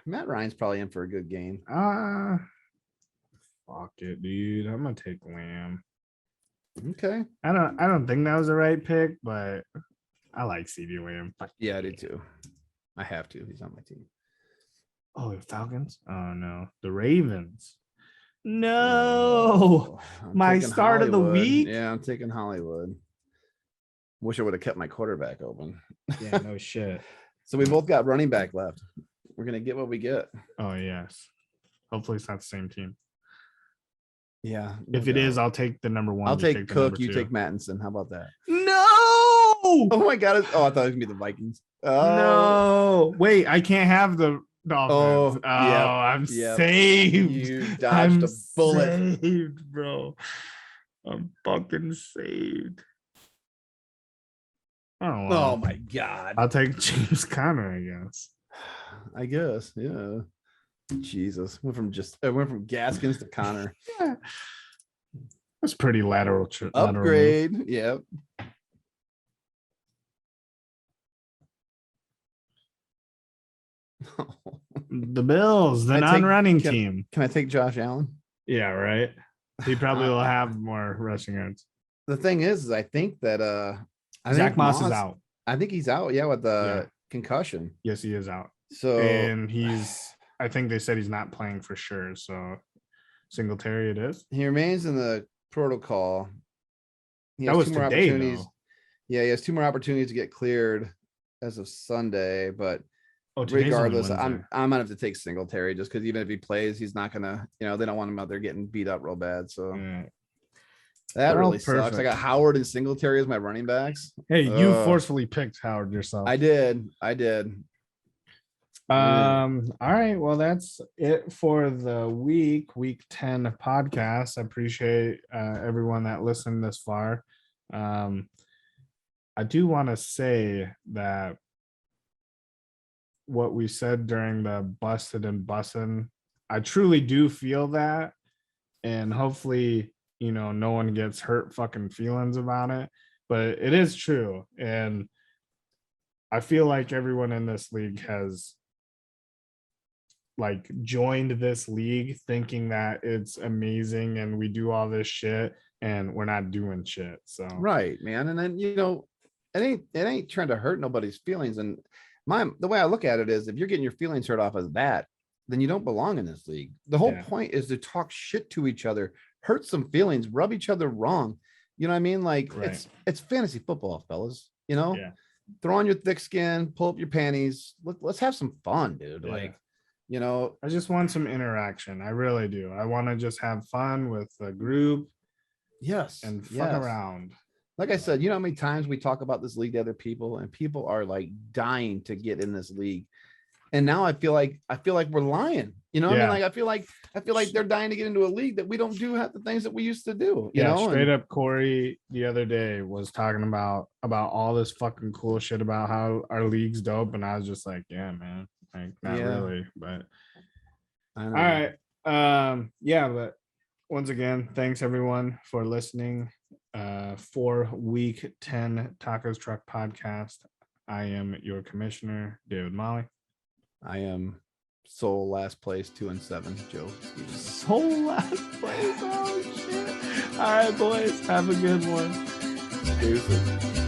Matt Ryan's probably in for a good game. Fuck it, dude. I'm gonna take Lamb. Okay. I don't think that was the right pick, but I like CD Lamb. Fuck Yeah, I do too. I have to. He's on my team. Oh, the Falcons? Oh no. The Ravens. No. I'm My taking start of the Hollywood. week? Yeah, I'm taking Hollywood. Wish I would have kept my quarterback open. Yeah, no shit. So we both got running back left. We're gonna get what we get. Oh yes. Hopefully it's not the same team. Yeah. If it is, I'll take the number one. I'll you take the Cook. number You two. take Mattinson. How about that? No. Oh my god! Oh, I thought it was gonna be the Vikings. Oh, No. Wait, I can't have the Dolphins. Oh, yep, I'm yep. saved. You dodged a bullet. Saved, bro. I'm fucking saved. Oh, well. Oh my god! I'll take James Conner, I guess. I guess, yeah. Jesus, went from Gaskins to Connor. Yeah. That's pretty lateral. Upgrade. Yep. The Bills, the Can I take- non-running can- team. Can I take Josh Allen? Yeah, right. He probably will have more rushing yards. The thing is I think that Zach Moss is out. I think he's out. Yeah, with the concussion. Yes, he is out. So And I think they said he's not playing for sure. So Singletary it is. he remains in the protocol. He That has was 2 more today, opportunities. though. Yeah, he has 2 more opportunities to get cleared as of Sunday, but Oh, today's only regardless, Wednesday. I'm gonna have to take Singletary just because even if he plays, he's not gonna, they don't want him out there getting beat up real bad. So Yeah. that Well, really sucks. I perfect. got Howard and Singletary as my running backs. Hey, you Ugh. forcefully picked Howard yourself. I did. All right, well, that's it for the week 10 podcast. I appreciate everyone that listened this far. I do want to say that what we said during the Busted and Bussin, I truly do feel that, and hopefully no one gets hurt fucking feelings about it, but it is true. And I feel like everyone in this league has like joined this league thinking that it's amazing and we do all this shit and we're not doing shit. So Right, man. And then it ain't trying to hurt nobody's feelings. And the way I look at it is, if you're getting your feelings hurt off of that, then you don't belong in this league. The whole point is to talk shit to each other, hurt some feelings, rub each other wrong. You know what I mean? Like it's fantasy football, fellas. Throw on your thick skin, pull up your panties. Let's have some fun, dude. Like, I just want some interaction. I really do. I want to just have fun with the group. Yes. And fuck around. Like I said, how many times we talk about this league to other people, and people are like dying to get in this league. And now I feel like we're lying. What I mean? Like I feel like they're dying to get into a league that we don't do half the things that we used to do. Straight up, Corey the other day was talking about all this fucking cool shit about how our league's dope, and I was just like, yeah, man, like not really, but all right, but once again, thanks everyone for listening. For week 10 Tacos Truck Podcast. I am your commissioner, David Molly. I am sole last place, 2-7, Joe. Sole last place. Oh shit. All right, boys. Have a good one. Deuces.